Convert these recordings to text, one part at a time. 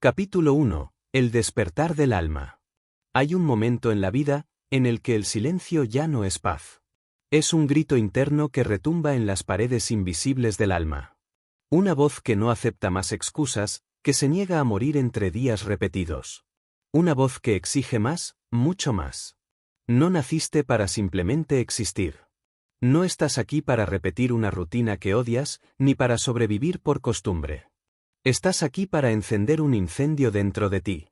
Capítulo 1. El despertar del alma. Hay un momento en la vida en el que el silencio ya no es paz. Es un grito interno que retumba en las paredes invisibles del alma. Una voz que no acepta más excusas, que se niega a morir entre días repetidos. Una voz que exige más, mucho más. No naciste para simplemente existir. No estás aquí para repetir una rutina que odias, ni para sobrevivir por costumbre. Estás aquí para encender un incendio dentro de ti,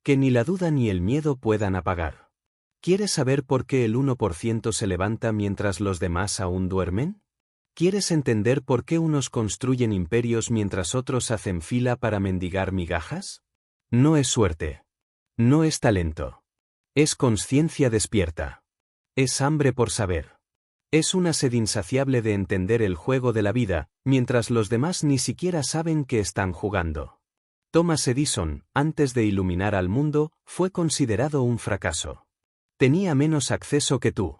que ni la duda ni el miedo puedan apagar. ¿Quieres saber por qué el 1% se levanta mientras los demás aún duermen? ¿Quieres entender por qué unos construyen imperios mientras otros hacen fila para mendigar migajas? No es suerte. No es talento. Es conciencia despierta. Es hambre por saber. Es una sed insaciable de entender el juego de la vida, mientras los demás ni siquiera saben que están jugando. Thomas Edison, antes de iluminar al mundo, fue considerado un fracaso. Tenía menos acceso que tú.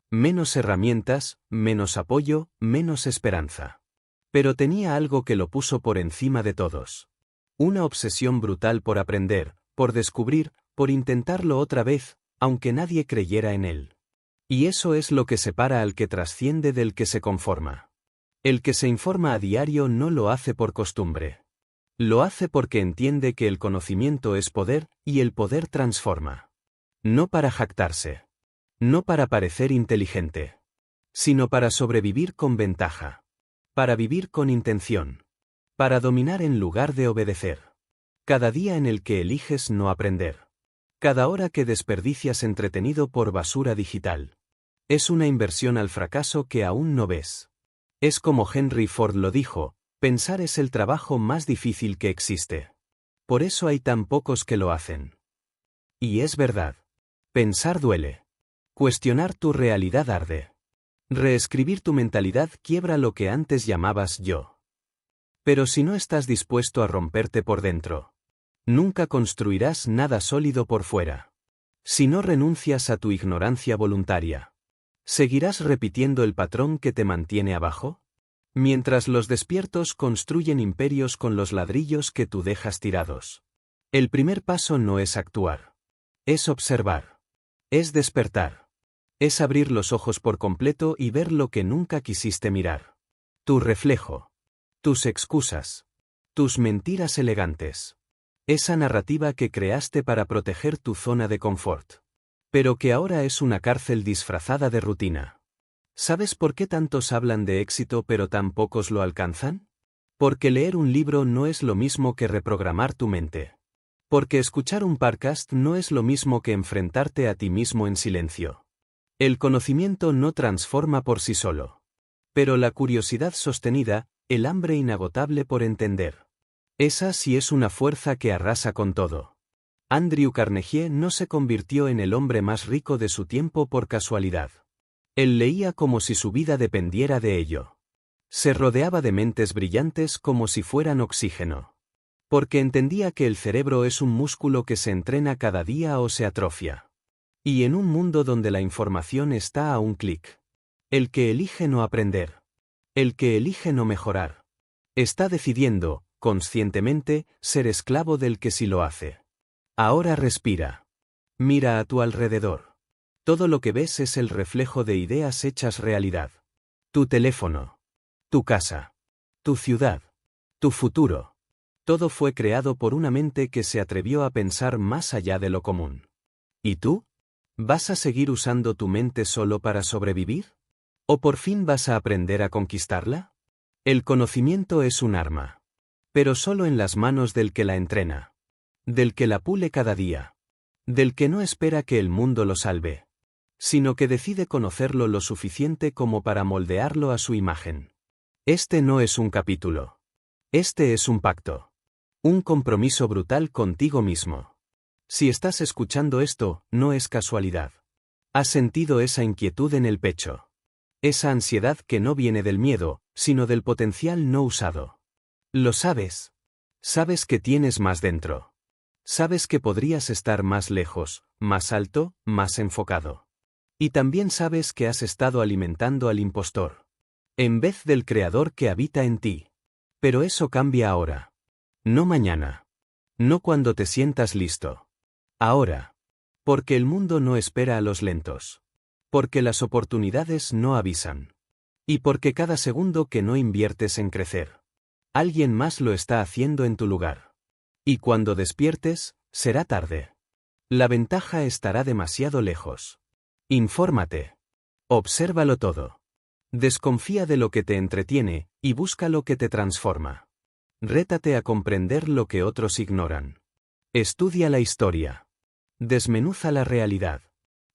Menos herramientas, menos apoyo, menos esperanza. Pero tenía algo que lo puso por encima de todos. Una obsesión brutal por aprender, por descubrir, por intentarlo otra vez, aunque nadie creyera en él. Y eso es lo que separa al que trasciende del que se conforma. El que se informa a diario no lo hace por costumbre. Lo hace porque entiende que el conocimiento es poder, y el poder transforma. No para jactarse. No para parecer inteligente. Sino para sobrevivir con ventaja. Para vivir con intención. Para dominar en lugar de obedecer. Cada día en el que eliges no aprender. Cada hora que desperdicias entretenido por basura digital. Es una inversión al fracaso que aún no ves. Es como Henry Ford lo dijo, pensar es el trabajo más difícil que existe. Por eso hay tan pocos que lo hacen. Y es verdad. Pensar duele. Cuestionar tu realidad arde. Reescribir tu mentalidad quiebra lo que antes llamabas yo. Pero si no estás dispuesto a romperte por dentro, nunca construirás nada sólido por fuera. Si no renuncias a tu ignorancia voluntaria, ¿seguirás repitiendo el patrón que te mantiene abajo? Mientras los despiertos construyen imperios con los ladrillos que tú dejas tirados. El primer paso no es actuar. Es observar. Es despertar. Es abrir los ojos por completo y ver lo que nunca quisiste mirar. Tu reflejo. Tus excusas. Tus mentiras elegantes. Esa narrativa que creaste para proteger tu zona de confort. Pero que ahora es una cárcel disfrazada de rutina. ¿Sabes por qué tantos hablan de éxito pero tan pocos lo alcanzan? Porque leer un libro no es lo mismo que reprogramar tu mente. Porque escuchar un podcast no es lo mismo que enfrentarte a ti mismo en silencio. El conocimiento no transforma por sí solo. Pero la curiosidad sostenida, el hambre inagotable por entender. Esa sí es una fuerza que arrasa con todo. Andrew Carnegie no se convirtió en el hombre más rico de su tiempo por casualidad. Él leía como si su vida dependiera de ello. Se rodeaba de mentes brillantes como si fueran oxígeno. Porque entendía que el cerebro es un músculo que se entrena cada día o se atrofia. Y en un mundo donde la información está a un clic. El que elige no aprender. El que elige no mejorar. Está decidiendo, conscientemente, ser esclavo del que sí lo hace. Ahora respira. Mira a tu alrededor. Todo lo que ves es el reflejo de ideas hechas realidad. Tu teléfono. Tu casa. Tu ciudad. Tu futuro. Todo fue creado por una mente que se atrevió a pensar más allá de lo común. ¿Y tú? ¿Vas a seguir usando tu mente solo para sobrevivir? ¿O por fin vas a aprender a conquistarla? El conocimiento es un arma. Pero solo en las manos del que la entrena. Del que la pule cada día. Del que no espera que el mundo lo salve. Sino que decide conocerlo lo suficiente como para moldearlo a su imagen. Este no es un capítulo. Este es un pacto. Un compromiso brutal contigo mismo. Si estás escuchando esto, no es casualidad. Has sentido esa inquietud en el pecho. Esa ansiedad que no viene del miedo, sino del potencial no usado. Lo sabes. Sabes que tienes más dentro. Sabes que podrías estar más lejos, más alto, más enfocado. Y también sabes que has estado alimentando al impostor. En vez del creador que habita en ti. Pero eso cambia ahora. No mañana. No cuando te sientas listo. Ahora. Porque el mundo no espera a los lentos. Porque las oportunidades no avisan. Y porque cada segundo que no inviertes en crecer, alguien más lo está haciendo en tu lugar. Y cuando despiertes, será tarde. La ventaja estará demasiado lejos. Infórmate. Obsérvalo todo. Desconfía de lo que te entretiene, y busca lo que te transforma. Rétate a comprender lo que otros ignoran. Estudia la historia. Desmenuza la realidad.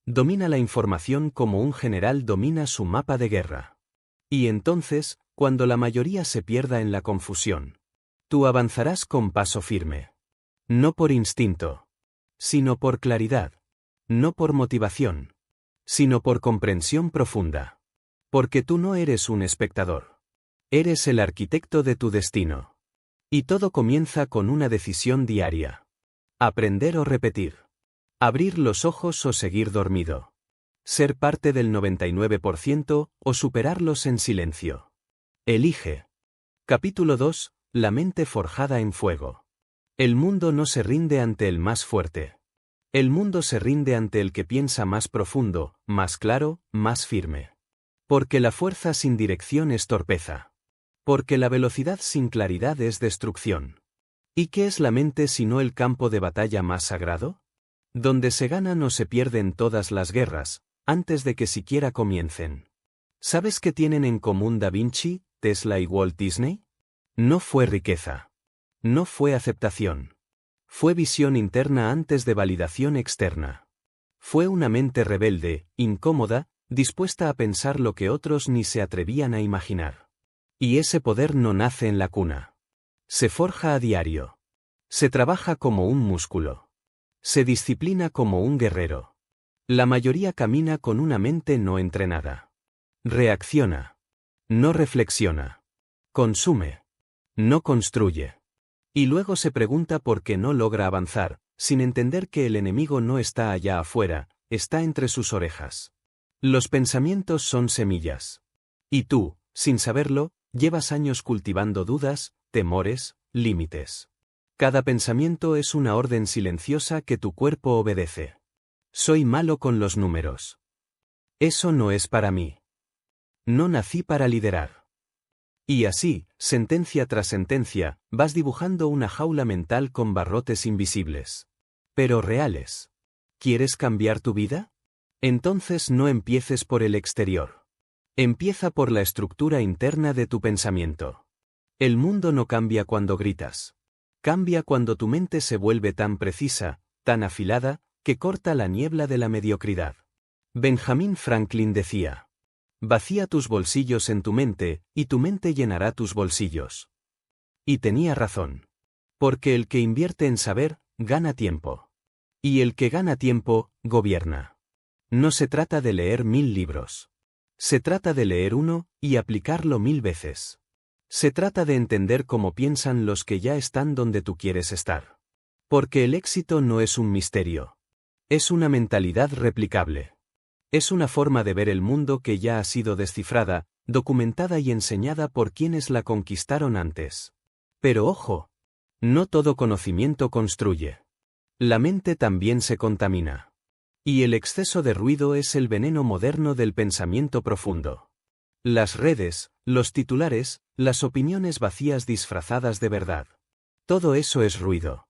Domina la información como un general domina su mapa de guerra. Y entonces, cuando la mayoría se pierda en la confusión, tú avanzarás con paso firme. No por instinto, sino por claridad. No por motivación, sino por comprensión profunda. Porque tú no eres un espectador. Eres el arquitecto de tu destino. Y todo comienza con una decisión diaria. Aprender o repetir. Abrir los ojos o seguir dormido. Ser parte del 99% o superarlos en silencio. Elige. Capítulo 2. La mente forjada en fuego. El mundo no se rinde ante el más fuerte. El mundo se rinde ante el que piensa más profundo, más claro, más firme. Porque la fuerza sin dirección es torpeza. Porque la velocidad sin claridad es destrucción. ¿Y qué es la mente sino el campo de batalla más sagrado? Donde se ganan o se pierden todas las guerras, antes de que siquiera comiencen. ¿Sabes qué tienen en común Da Vinci, Tesla y Walt Disney? No fue riqueza. No fue aceptación. Fue visión interna antes de validación externa. Fue una mente rebelde, incómoda, dispuesta a pensar lo que otros ni se atrevían a imaginar. Y ese poder no nace en la cuna. Se forja a diario. Se trabaja como un músculo. Se disciplina como un guerrero. La mayoría camina con una mente no entrenada. Reacciona. No reflexiona. Consume. No construye. Y luego se pregunta por qué no logra avanzar, sin entender que el enemigo no está allá afuera, está entre sus orejas. Los pensamientos son semillas. Y tú, sin saberlo, llevas años cultivando dudas, temores, límites. Cada pensamiento es una orden silenciosa que tu cuerpo obedece. Soy malo con los números. Eso no es para mí. No nací para liderar. Y así, sentencia tras sentencia, vas dibujando una jaula mental con barrotes invisibles. Pero reales. ¿Quieres cambiar tu vida? Entonces no empieces por el exterior. Empieza por la estructura interna de tu pensamiento. El mundo no cambia cuando gritas. Cambia cuando tu mente se vuelve tan precisa, tan afilada, que corta la niebla de la mediocridad. Benjamin Franklin decía: vacía tus bolsillos en tu mente, y tu mente llenará tus bolsillos. Y tenía razón. Porque el que invierte en saber, gana tiempo. Y el que gana tiempo, gobierna. No se trata de leer 1000 libros. Se trata de leer uno, y aplicarlo 1000 veces. Se trata de entender cómo piensan los que ya están donde tú quieres estar. Porque el éxito no es un misterio. Es una mentalidad replicable. Es una forma de ver el mundo que ya ha sido descifrada, documentada y enseñada por quienes la conquistaron antes. Pero ojo, no todo conocimiento construye. La mente también se contamina. Y el exceso de ruido es el veneno moderno del pensamiento profundo. Las redes, los titulares, las opiniones vacías disfrazadas de verdad. Todo eso es ruido.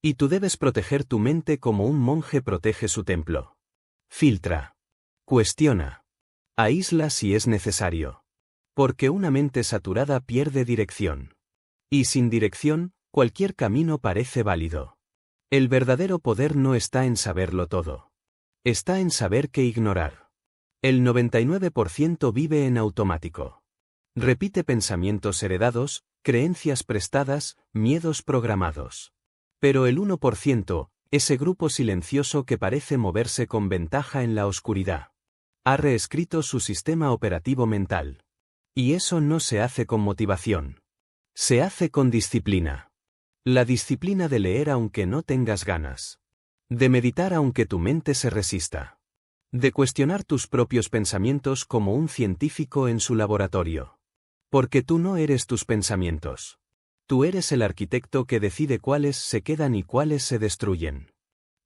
Y tú debes proteger tu mente como un monje protege su templo. Filtra. Cuestiona. Aísla si es necesario. Porque una mente saturada pierde dirección. Y sin dirección, cualquier camino parece válido. El verdadero poder no está en saberlo todo. Está en saber qué ignorar. El 99% vive en automático. Repite pensamientos heredados, creencias prestadas, miedos programados. Pero el 1%, ese grupo silencioso que parece moverse con ventaja en la oscuridad, ha reescrito su sistema operativo mental. Y eso no se hace con motivación. Se hace con disciplina. La disciplina de leer aunque no tengas ganas. De meditar aunque tu mente se resista. De cuestionar tus propios pensamientos como un científico en su laboratorio. Porque tú no eres tus pensamientos. Tú eres el arquitecto que decide cuáles se quedan y cuáles se destruyen.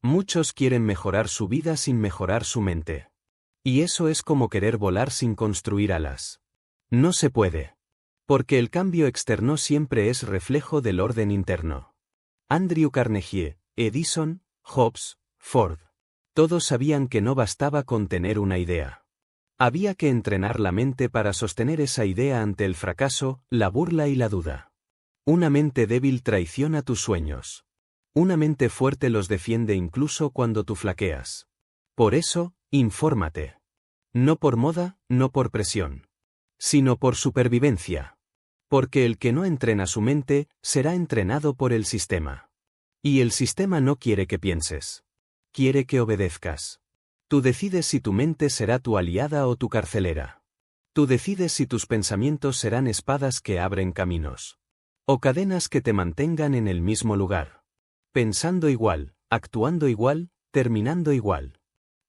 Muchos quieren mejorar su vida sin mejorar su mente. Y eso es como querer volar sin construir alas. No se puede. Porque el cambio externo siempre es reflejo del orden interno. Andrew Carnegie, Edison, Hobbes, Ford. Todos sabían que no bastaba con tener una idea. Había que entrenar la mente para sostener esa idea ante el fracaso, la burla y la duda. Una mente débil traiciona tus sueños. Una mente fuerte los defiende incluso cuando tú flaqueas. Por eso, infórmate. No por moda, no por presión. Sino por supervivencia. Porque el que no entrena su mente, será entrenado por el sistema. Y el sistema no quiere que pienses. Quiere que obedezcas. Tú decides si tu mente será tu aliada o tu carcelera. Tú decides si tus pensamientos serán espadas que abren caminos. O cadenas que te mantengan en el mismo lugar. Pensando igual, actuando igual, terminando igual.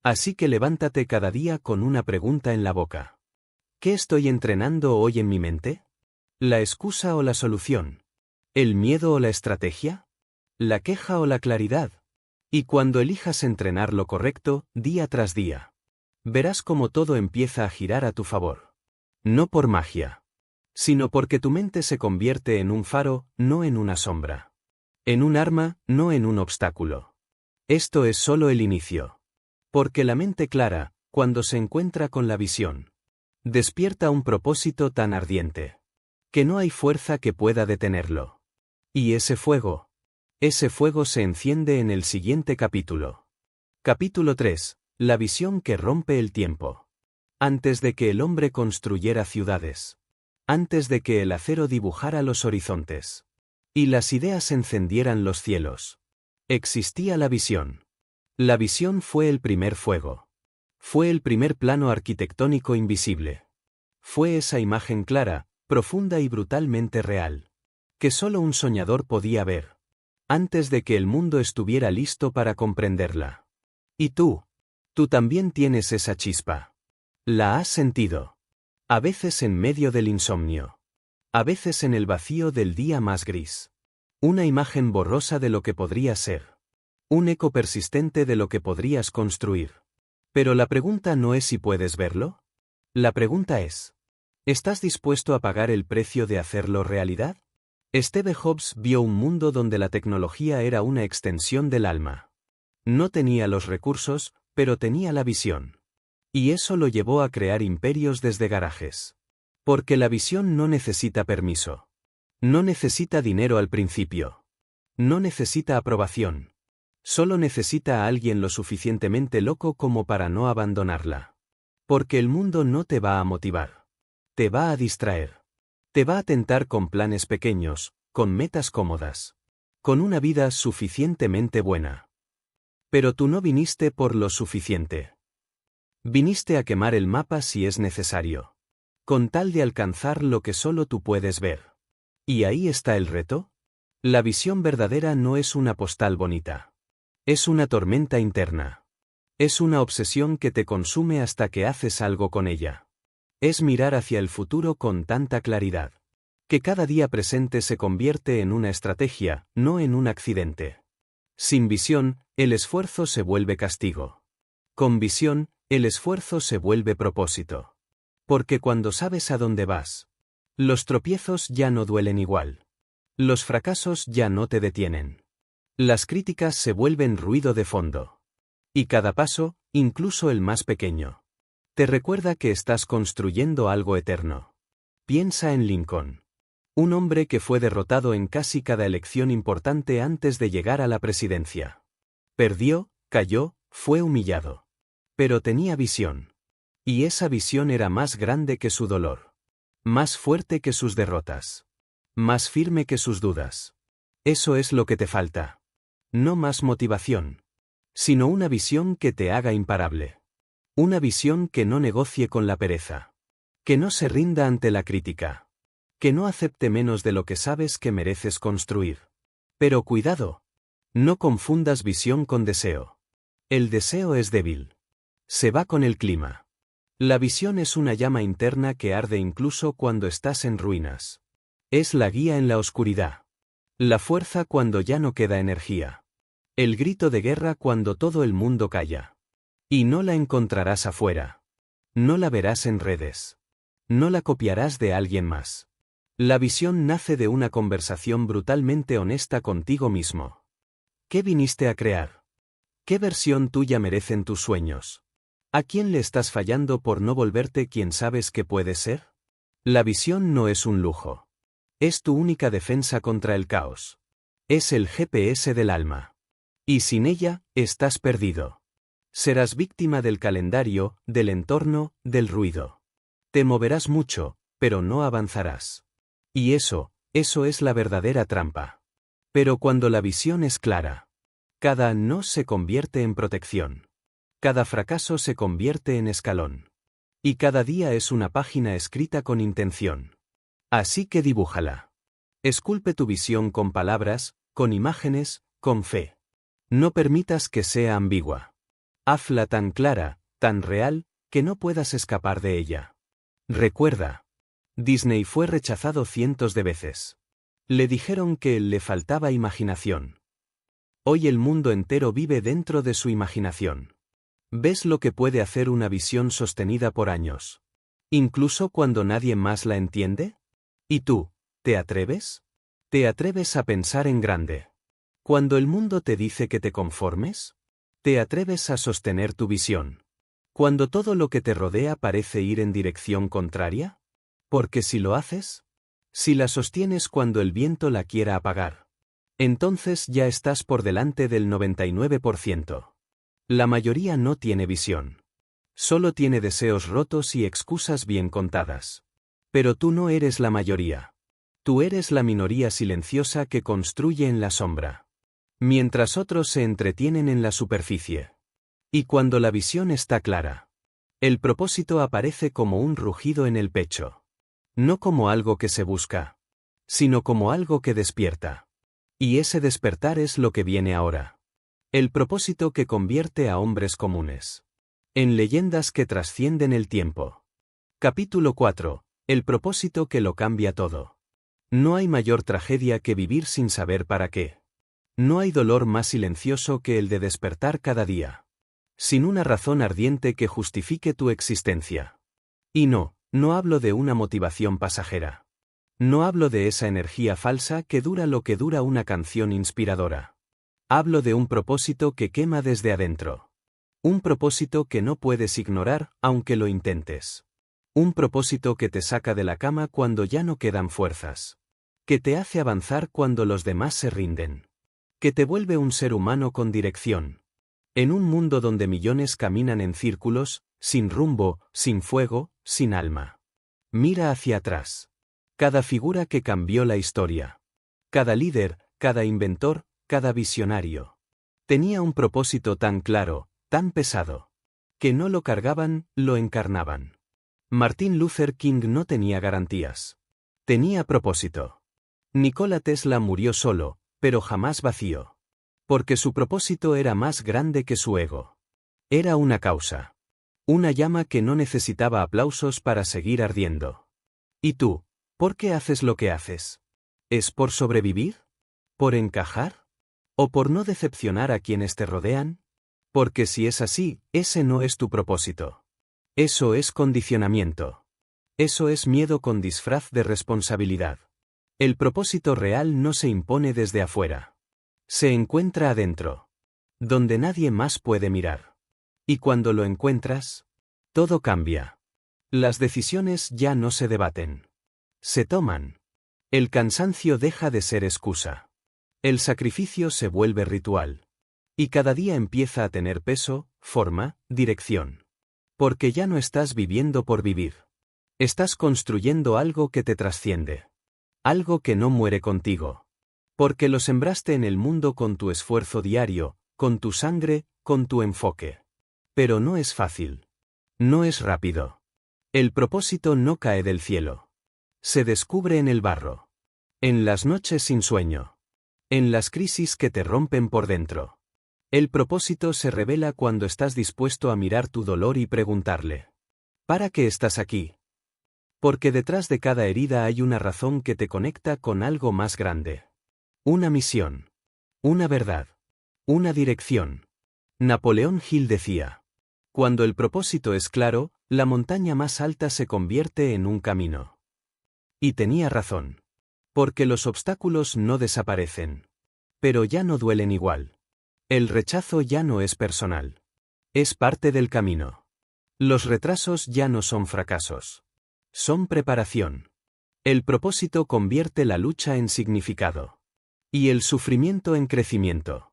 Así que levántate cada día con una pregunta en la boca. ¿Qué estoy entrenando hoy en mi mente? ¿La excusa o la solución? ¿El miedo o la estrategia? ¿La queja o la claridad? Y cuando elijas entrenar lo correcto, día tras día, verás cómo todo empieza a girar a tu favor. No por magia, sino porque tu mente se convierte en un faro, no en una sombra. En un arma, no en un obstáculo. Esto es solo el inicio. Porque la mente clara, cuando se encuentra con la visión, despierta un propósito tan ardiente, que no hay fuerza que pueda detenerlo. Y ese fuego se enciende en el siguiente capítulo. Capítulo 3. La visión que rompe el tiempo. Antes de que el hombre construyera ciudades. Antes de que el acero dibujara los horizontes. Y las ideas encendieran los cielos. Existía la visión. La visión fue el primer fuego. Fue el primer plano arquitectónico invisible. Fue esa imagen clara, profunda y brutalmente real. Que solo un soñador podía ver. Antes de que el mundo estuviera listo para comprenderla. Y tú también tienes esa chispa. La has sentido. A veces en medio del insomnio. A veces en el vacío del día más gris. Una imagen borrosa de lo que podría ser. Un eco persistente de lo que podrías construir. Pero la pregunta no es si puedes verlo. La pregunta es, ¿estás dispuesto a pagar el precio de hacerlo realidad? Steve Jobs vio un mundo donde la tecnología era una extensión del alma. No tenía los recursos, pero tenía la visión. Y eso lo llevó a crear imperios desde garajes. Porque la visión no necesita permiso. No necesita dinero al principio. No necesita aprobación. Solo necesita a alguien lo suficientemente loco como para no abandonarla. Porque el mundo no te va a motivar. Te va a distraer. Te va a tentar con planes pequeños, con metas cómodas. Con una vida suficientemente buena. Pero tú no viniste por lo suficiente. Viniste a quemar el mapa si es necesario. Con tal de alcanzar lo que solo tú puedes ver. ¿Y ahí está el reto? La visión verdadera no es una postal bonita. Es una tormenta interna. Es una obsesión que te consume hasta que haces algo con ella. Es mirar hacia el futuro con tanta claridad. Que cada día presente se convierte en una estrategia, no en un accidente. Sin visión, el esfuerzo se vuelve castigo. Con visión, el esfuerzo se vuelve propósito. Porque cuando sabes a dónde vas, los tropiezos ya no duelen igual. Los fracasos ya no te detienen. Las críticas se vuelven ruido de fondo. Y cada paso, incluso el más pequeño, te recuerda que estás construyendo algo eterno. Piensa en Lincoln. Un hombre que fue derrotado en casi cada elección importante antes de llegar a la presidencia. Perdió, cayó, fue humillado. Pero tenía visión. Y esa visión era más grande que su dolor. Más fuerte que sus derrotas. Más firme que sus dudas. Eso es lo que te falta. No más motivación. Sino una visión que te haga imparable. Una visión que no negocie con la pereza. Que no se rinda ante la crítica. Que no acepte menos de lo que sabes que mereces construir. Pero cuidado. No confundas visión con deseo. El deseo es débil. Se va con el clima. La visión es una llama interna que arde incluso cuando estás en ruinas. Es la guía en la oscuridad. La fuerza cuando ya no queda energía. El grito de guerra cuando todo el mundo calla. Y no la encontrarás afuera. No la verás en redes. No la copiarás de alguien más. La visión nace de una conversación brutalmente honesta contigo mismo. ¿Qué viniste a crear? ¿Qué versión tuya merecen tus sueños? ¿A quién le estás fallando por no volverte quien sabes que puedes ser? La visión no es un lujo. Es tu única defensa contra el caos. Es el GPS del alma. Y sin ella, estás perdido. Serás víctima del calendario, del entorno, del ruido. Te moverás mucho, pero no avanzarás. Y eso es la verdadera trampa. Pero cuando la visión es clara, cada no se convierte en protección. Cada fracaso se convierte en escalón. Y cada día es una página escrita con intención. Así que dibújala. Esculpe tu visión con palabras, con imágenes, con fe. No permitas que sea ambigua. Hazla tan clara, tan real, que no puedas escapar de ella. Recuerda. Disney fue rechazado cientos de veces. Le dijeron que le faltaba imaginación. Hoy el mundo entero vive dentro de su imaginación. ¿Ves lo que puede hacer una visión sostenida por años? Incluso cuando nadie más la entiende. ¿Y tú, te atreves? ¿Te atreves a pensar en grande? Cuando el mundo te dice que te conformes, ¿te atreves a sostener tu visión? Cuando todo lo que te rodea parece ir en dirección contraria. Porque si lo haces, si la sostienes cuando el viento la quiera apagar, entonces ya estás por delante del 99%. La mayoría no tiene visión. Solo tiene deseos rotos y excusas bien contadas. Pero tú no eres la mayoría. Tú eres la minoría silenciosa que construye en la sombra. Mientras otros se entretienen en la superficie. Y cuando la visión está clara, el propósito aparece como un rugido en el pecho. No como algo que se busca, sino como algo que despierta. Y ese despertar es lo que viene ahora. El propósito que convierte a hombres comunes en leyendas que trascienden el tiempo. Capítulo 4. El propósito que lo cambia todo. No hay mayor tragedia que vivir sin saber para qué. No hay dolor más silencioso que el de despertar cada día, sin una razón ardiente que justifique tu existencia. Y no hablo de una motivación pasajera. No hablo de esa energía falsa que dura lo que dura una canción inspiradora. Hablo de un propósito que quema desde adentro. Un propósito que no puedes ignorar, aunque lo intentes. Un propósito que te saca de la cama cuando ya no quedan fuerzas. Que te hace avanzar cuando los demás se rinden. Que te vuelve un ser humano con dirección. En un mundo donde millones caminan en círculos, sin rumbo, sin fuego, sin alma. Mira hacia atrás. Cada figura que cambió la historia. Cada líder, cada inventor, cada visionario. Tenía un propósito tan claro, tan pesado, que no lo cargaban, lo encarnaban. Martin Luther King no tenía garantías. Tenía propósito. Nikola Tesla murió solo, pero jamás vacío. Porque su propósito era más grande que su ego. Era una causa. Una llama que no necesitaba aplausos para seguir ardiendo. ¿Y tú, por qué haces lo que haces? ¿Es por sobrevivir? ¿Por encajar? ¿O por no decepcionar a quienes te rodean? Porque si es así, ese no es tu propósito. Eso es condicionamiento. Eso es miedo con disfraz de responsabilidad. El propósito real no se impone desde afuera. Se encuentra adentro. Donde nadie más puede mirar. Y cuando lo encuentras, todo cambia. Las decisiones ya no se debaten. Se toman. El cansancio deja de ser excusa. El sacrificio se vuelve ritual. Y cada día empieza a tener peso, forma, dirección. Porque ya no estás viviendo por vivir. Estás construyendo algo que te trasciende. Algo que no muere contigo. Porque lo sembraste en el mundo con tu esfuerzo diario, con tu sangre, con tu enfoque. Pero no es fácil. No es rápido. El propósito no cae del cielo. Se descubre en el barro. En las noches sin sueño. En las crisis que te rompen por dentro. El propósito se revela cuando estás dispuesto a mirar tu dolor y preguntarle: ¿para qué estás aquí? Porque detrás de cada herida hay una razón que te conecta con algo más grande. Una misión. Una verdad. Una dirección. Napoleón Hill decía: cuando el propósito es claro, la montaña más alta se convierte en un camino. Y tenía razón. Porque los obstáculos no desaparecen. Pero ya no duelen igual. El rechazo ya no es personal. Es parte del camino. Los retrasos ya no son fracasos. Son preparación. El propósito convierte la lucha en significado. Y el sufrimiento en crecimiento.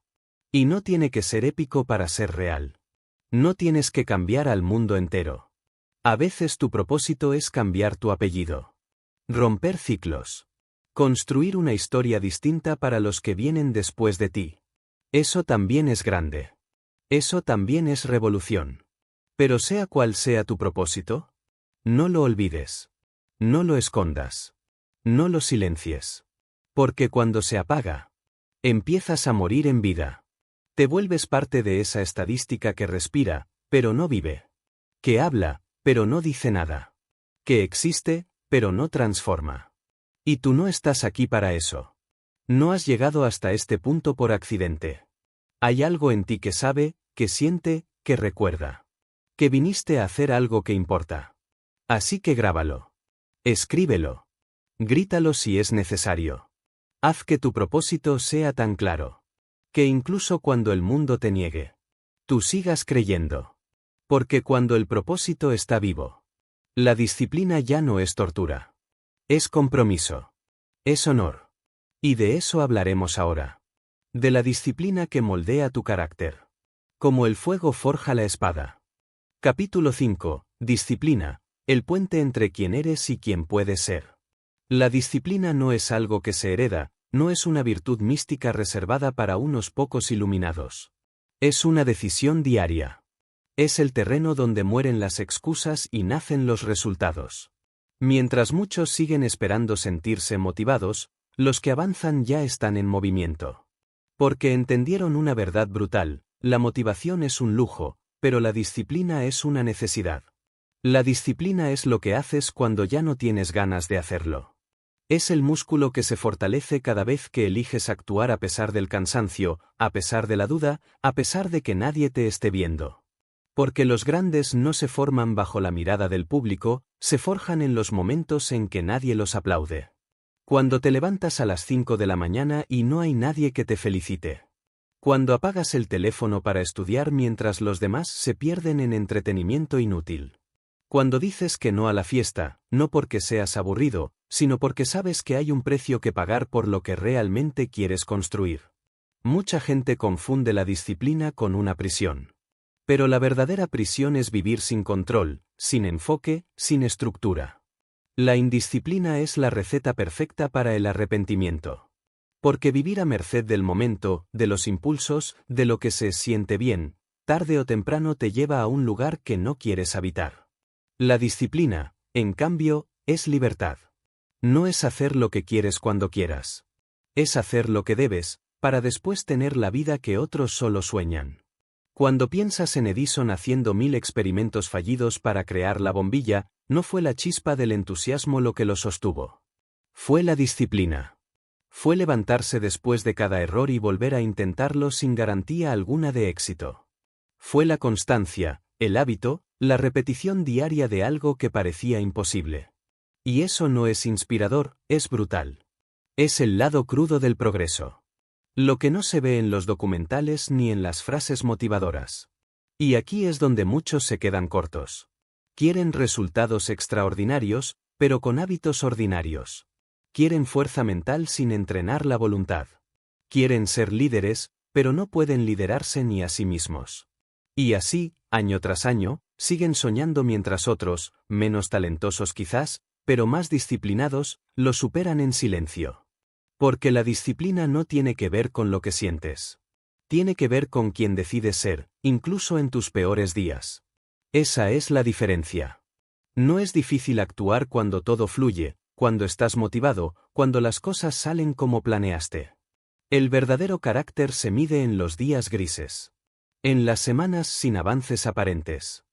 Y no tiene que ser épico para ser real. No tienes que cambiar al mundo entero. A veces tu propósito es cambiar tu apellido. Romper ciclos. Construir una historia distinta para los que vienen después de ti. Eso también es grande. Eso también es revolución. Pero sea cual sea tu propósito, no lo olvides. No lo escondas. No lo silencies. Porque cuando se apaga, empiezas a morir en vida. Te vuelves parte de esa estadística que respira, pero no vive. Que habla, pero no dice nada. Que existe, pero no transforma. Y tú no estás aquí para eso. No has llegado hasta este punto por accidente. Hay algo en ti que sabe, que siente, que recuerda. Que viniste a hacer algo que importa. Así que grábalo. Escríbelo. Grítalo si es necesario. Haz que tu propósito sea tan claro. Que incluso cuando el mundo te niegue, tú sigas creyendo. Porque cuando el propósito está vivo, la disciplina ya no es tortura. Es compromiso. Es honor. Y de eso hablaremos ahora. De la disciplina que moldea tu carácter. Como el fuego forja la espada. Capítulo 5. Disciplina, el puente entre quien eres y quien puedes ser. La disciplina no es algo que se hereda, no es una virtud mística reservada para unos pocos iluminados. Es una decisión diaria. Es el terreno donde mueren las excusas y nacen los resultados. Mientras muchos siguen esperando sentirse motivados, los que avanzan ya están en movimiento. Porque entendieron una verdad brutal: la motivación es un lujo, pero la disciplina es una necesidad. La disciplina es lo que haces cuando ya no tienes ganas de hacerlo. Es el músculo que se fortalece cada vez que eliges actuar a pesar del cansancio, a pesar de la duda, a pesar de que nadie te esté viendo. Porque los grandes no se forman bajo la mirada del público, se forjan en los momentos en que nadie los aplaude. Cuando te levantas a las 5 de la mañana y no hay nadie que te felicite. Cuando apagas el teléfono para estudiar mientras los demás se pierden en entretenimiento inútil. Cuando dices que no a la fiesta, no porque seas aburrido, sino porque sabes que hay un precio que pagar por lo que realmente quieres construir. Mucha gente confunde la disciplina con una prisión. Pero la verdadera prisión es vivir sin control, sin enfoque, sin estructura. La indisciplina es la receta perfecta para el arrepentimiento. Porque vivir a merced del momento, de los impulsos, de lo que se siente bien, tarde o temprano te lleva a un lugar que no quieres habitar. La disciplina, en cambio, es libertad. No es hacer lo que quieres cuando quieras. Es hacer lo que debes, para después tener la vida que otros solo sueñan. Cuando piensas en Edison haciendo 1000 experimentos fallidos para crear la bombilla, no fue la chispa del entusiasmo lo que lo sostuvo. Fue la disciplina. Fue levantarse después de cada error y volver a intentarlo sin garantía alguna de éxito. Fue la constancia, el hábito, la repetición diaria de algo que parecía imposible. Y eso no es inspirador, es brutal. Es el lado crudo del progreso. Lo que no se ve en los documentales ni en las frases motivadoras. Y aquí es donde muchos se quedan cortos. Quieren resultados extraordinarios, pero con hábitos ordinarios. Quieren fuerza mental sin entrenar la voluntad. Quieren ser líderes, pero no pueden liderarse ni a sí mismos. Y así, año tras año, siguen soñando mientras otros, menos talentosos quizás, pero más disciplinados, lo superan en silencio. Porque la disciplina no tiene que ver con lo que sientes. Tiene que ver con quien decides ser, incluso en tus peores días. Esa es la diferencia. No es difícil actuar cuando todo fluye, cuando estás motivado, cuando las cosas salen como planeaste. El verdadero carácter se mide en los días grises. En las semanas sin avances aparentes.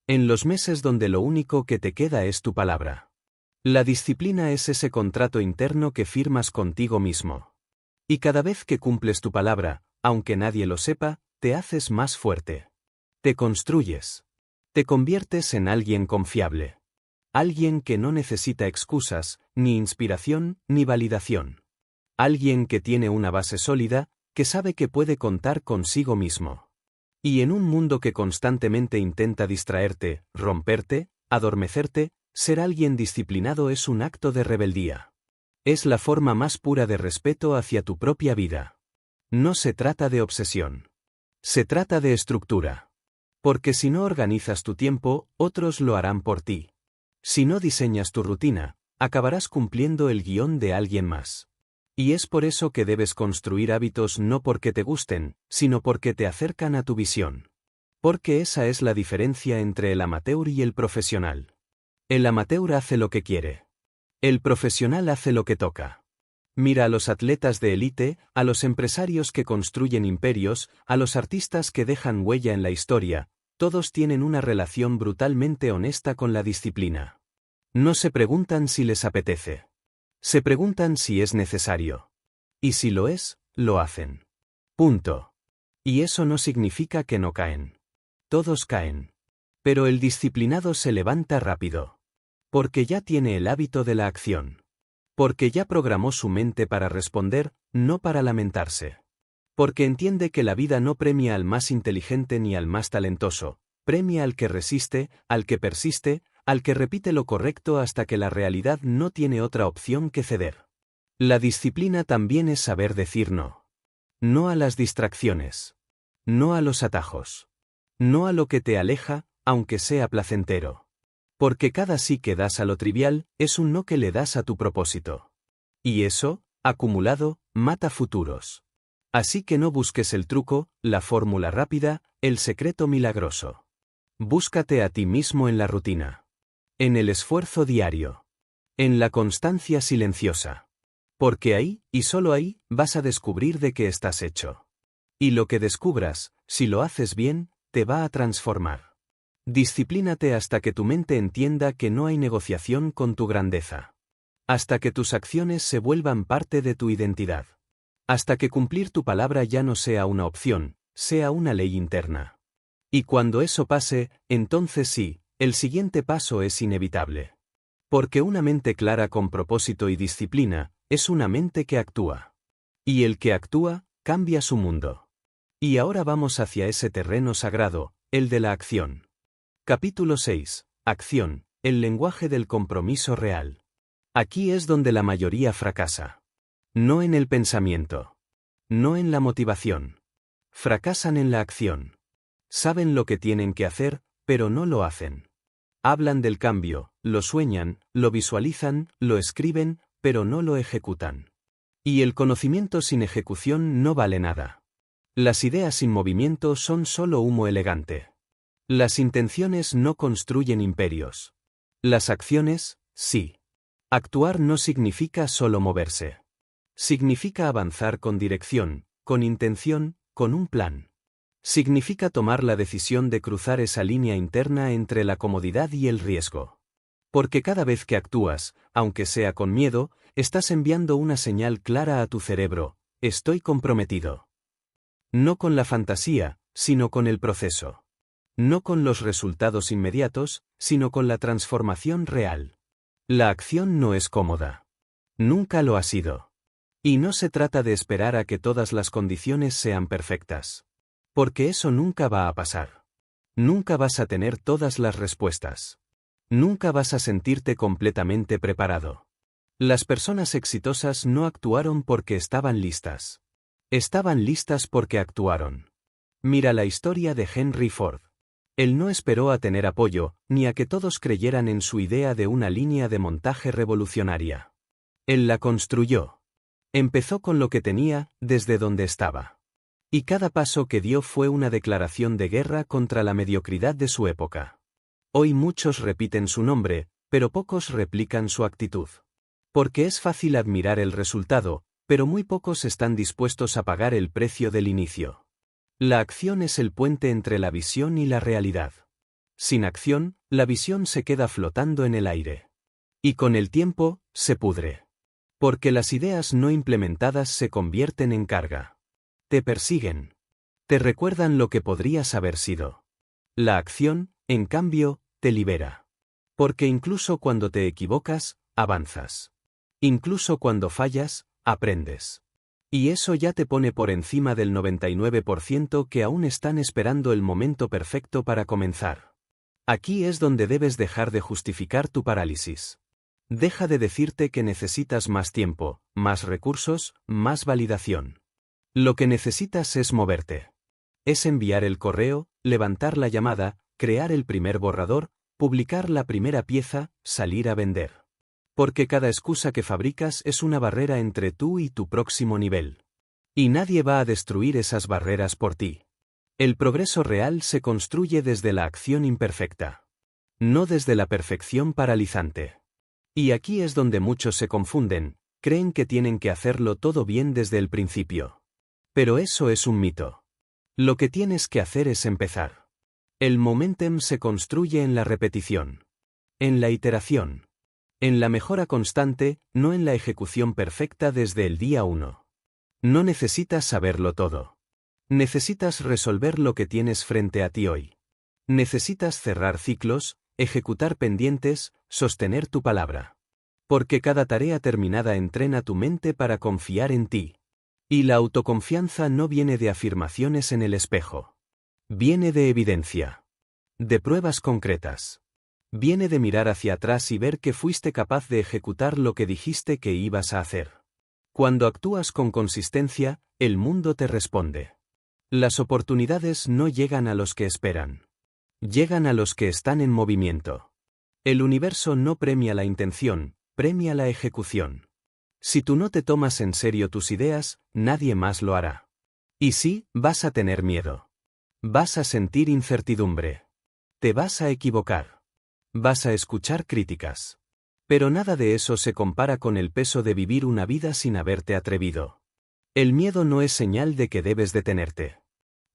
En los meses donde lo único que te queda es tu palabra. La disciplina es ese contrato interno que firmas contigo mismo. Y cada vez que cumples tu palabra, aunque nadie lo sepa, te haces más fuerte. Te construyes. Te conviertes en alguien confiable. Alguien que no necesita excusas, ni inspiración, ni validación. Alguien que tiene una base sólida, que sabe que puede contar consigo mismo. Y en un mundo que constantemente intenta distraerte, romperte, adormecerte, ser alguien disciplinado es un acto de rebeldía. Es la forma más pura de respeto hacia tu propia vida. No se trata de obsesión. Se trata de estructura. Porque si no organizas tu tiempo, otros lo harán por ti. Si no diseñas tu rutina, acabarás cumpliendo el guión de alguien más. Y es por eso que debes construir hábitos no porque te gusten, sino porque te acercan a tu visión. Porque esa es la diferencia entre el amateur y el profesional. El amateur hace lo que quiere. El profesional hace lo que toca. Mira a los atletas de élite, a los empresarios que construyen imperios, a los artistas que dejan huella en la historia, todos tienen una relación brutalmente honesta con la disciplina. No se preguntan si les apetece. Se preguntan si es necesario. Y si lo es, lo hacen. Punto. Y eso no significa que no caen. Todos caen. Pero el disciplinado se levanta rápido. Porque ya tiene el hábito de la acción. Porque ya programó su mente para responder, no para lamentarse. Porque entiende que la vida no premia al más inteligente ni al más talentoso, premia al que resiste, al que persiste, al que repite lo correcto hasta que la realidad no tiene otra opción que ceder. La disciplina también es saber decir no. No a las distracciones. No a los atajos. No a lo que te aleja, aunque sea placentero. Porque cada sí que das a lo trivial, es un no que le das a tu propósito. Y eso, acumulado, mata futuros. Así que no busques el truco, la fórmula rápida, el secreto milagroso. Búscate a ti mismo en la rutina. En el esfuerzo diario. En la constancia silenciosa. Porque ahí, y solo ahí, vas a descubrir de qué estás hecho. Y lo que descubras, si lo haces bien, te va a transformar. Disciplínate hasta que tu mente entienda que no hay negociación con tu grandeza. Hasta que tus acciones se vuelvan parte de tu identidad. Hasta que cumplir tu palabra ya no sea una opción, sea una ley interna. Y cuando eso pase, entonces sí, el siguiente paso es inevitable. Porque una mente clara con propósito y disciplina, es una mente que actúa. Y el que actúa, cambia su mundo. Y ahora vamos hacia ese terreno sagrado, el de la acción. Capítulo 6. Acción, el lenguaje del compromiso real. Aquí es donde la mayoría fracasa. No en el pensamiento. No en la motivación. Fracasan en la acción. Saben lo que tienen que hacer, pero no lo hacen. Hablan del cambio, lo sueñan, lo visualizan, lo escriben, pero no lo ejecutan. Y el conocimiento sin ejecución no vale nada. Las ideas sin movimiento son solo humo elegante. Las intenciones no construyen imperios. Las acciones, sí. Actuar no significa solo moverse. Significa avanzar con dirección, con intención, con un plan. Significa tomar la decisión de cruzar esa línea interna entre la comodidad y el riesgo. Porque cada vez que actúas, aunque sea con miedo, estás enviando una señal clara a tu cerebro: estoy comprometido. No con la fantasía, sino con el proceso. No con los resultados inmediatos, sino con la transformación real. La acción no es cómoda. Nunca lo ha sido. Y no se trata de esperar a que todas las condiciones sean perfectas. Porque eso nunca va a pasar. Nunca vas a tener todas las respuestas. Nunca vas a sentirte completamente preparado. Las personas exitosas no actuaron porque estaban listas. Estaban listas porque actuaron. Mira la historia de Henry Ford. Él no esperó a tener apoyo, ni a que todos creyeran en su idea de una línea de montaje revolucionaria. Él la construyó. Empezó con lo que tenía, desde donde estaba. Y cada paso que dio fue una declaración de guerra contra la mediocridad de su época. Hoy muchos repiten su nombre, pero pocos replican su actitud. Porque es fácil admirar el resultado, pero muy pocos están dispuestos a pagar el precio del inicio. La acción es el puente entre la visión y la realidad. Sin acción, la visión se queda flotando en el aire. Y con el tiempo, se pudre. Porque las ideas no implementadas se convierten en carga. Te persiguen. Te recuerdan lo que podrías haber sido. La acción, en cambio, te libera. Porque incluso cuando te equivocas, avanzas. Incluso cuando fallas, aprendes. Y eso ya te pone por encima del 99% que aún están esperando el momento perfecto para comenzar. Aquí es donde debes dejar de justificar tu parálisis. Deja de decirte que necesitas más tiempo, más recursos, más validación. Lo que necesitas es moverte. Es enviar el correo, levantar la llamada, crear el primer borrador, publicar la primera pieza, salir a vender. Porque cada excusa que fabricas es una barrera entre tú y tu próximo nivel. Y nadie va a destruir esas barreras por ti. El progreso real se construye desde la acción imperfecta. No desde la perfección paralizante. Y aquí es donde muchos se confunden, creen que tienen que hacerlo todo bien desde el principio. Pero eso es un mito. Lo que tienes que hacer es empezar. El momentum se construye en la repetición. En la iteración. En la mejora constante, no en la ejecución perfecta desde el día 1. No necesitas saberlo todo. Necesitas resolver lo que tienes frente a ti hoy. Necesitas cerrar ciclos, ejecutar pendientes, sostener tu palabra. Porque cada tarea terminada entrena tu mente para confiar en ti. Y la autoconfianza no viene de afirmaciones en el espejo. Viene de evidencia. De pruebas concretas. Viene de mirar hacia atrás y ver que fuiste capaz de ejecutar lo que dijiste que ibas a hacer. Cuando actúas con consistencia, el mundo te responde. Las oportunidades no llegan a los que esperan. Llegan a los que están en movimiento. El universo no premia la intención, premia la ejecución. Si tú no te tomas en serio tus ideas, nadie más lo hará. Y sí, vas a tener miedo. Vas a sentir incertidumbre. Te vas a equivocar. Vas a escuchar críticas. Pero nada de eso se compara con el peso de vivir una vida sin haberte atrevido. El miedo no es señal de que debes detenerte.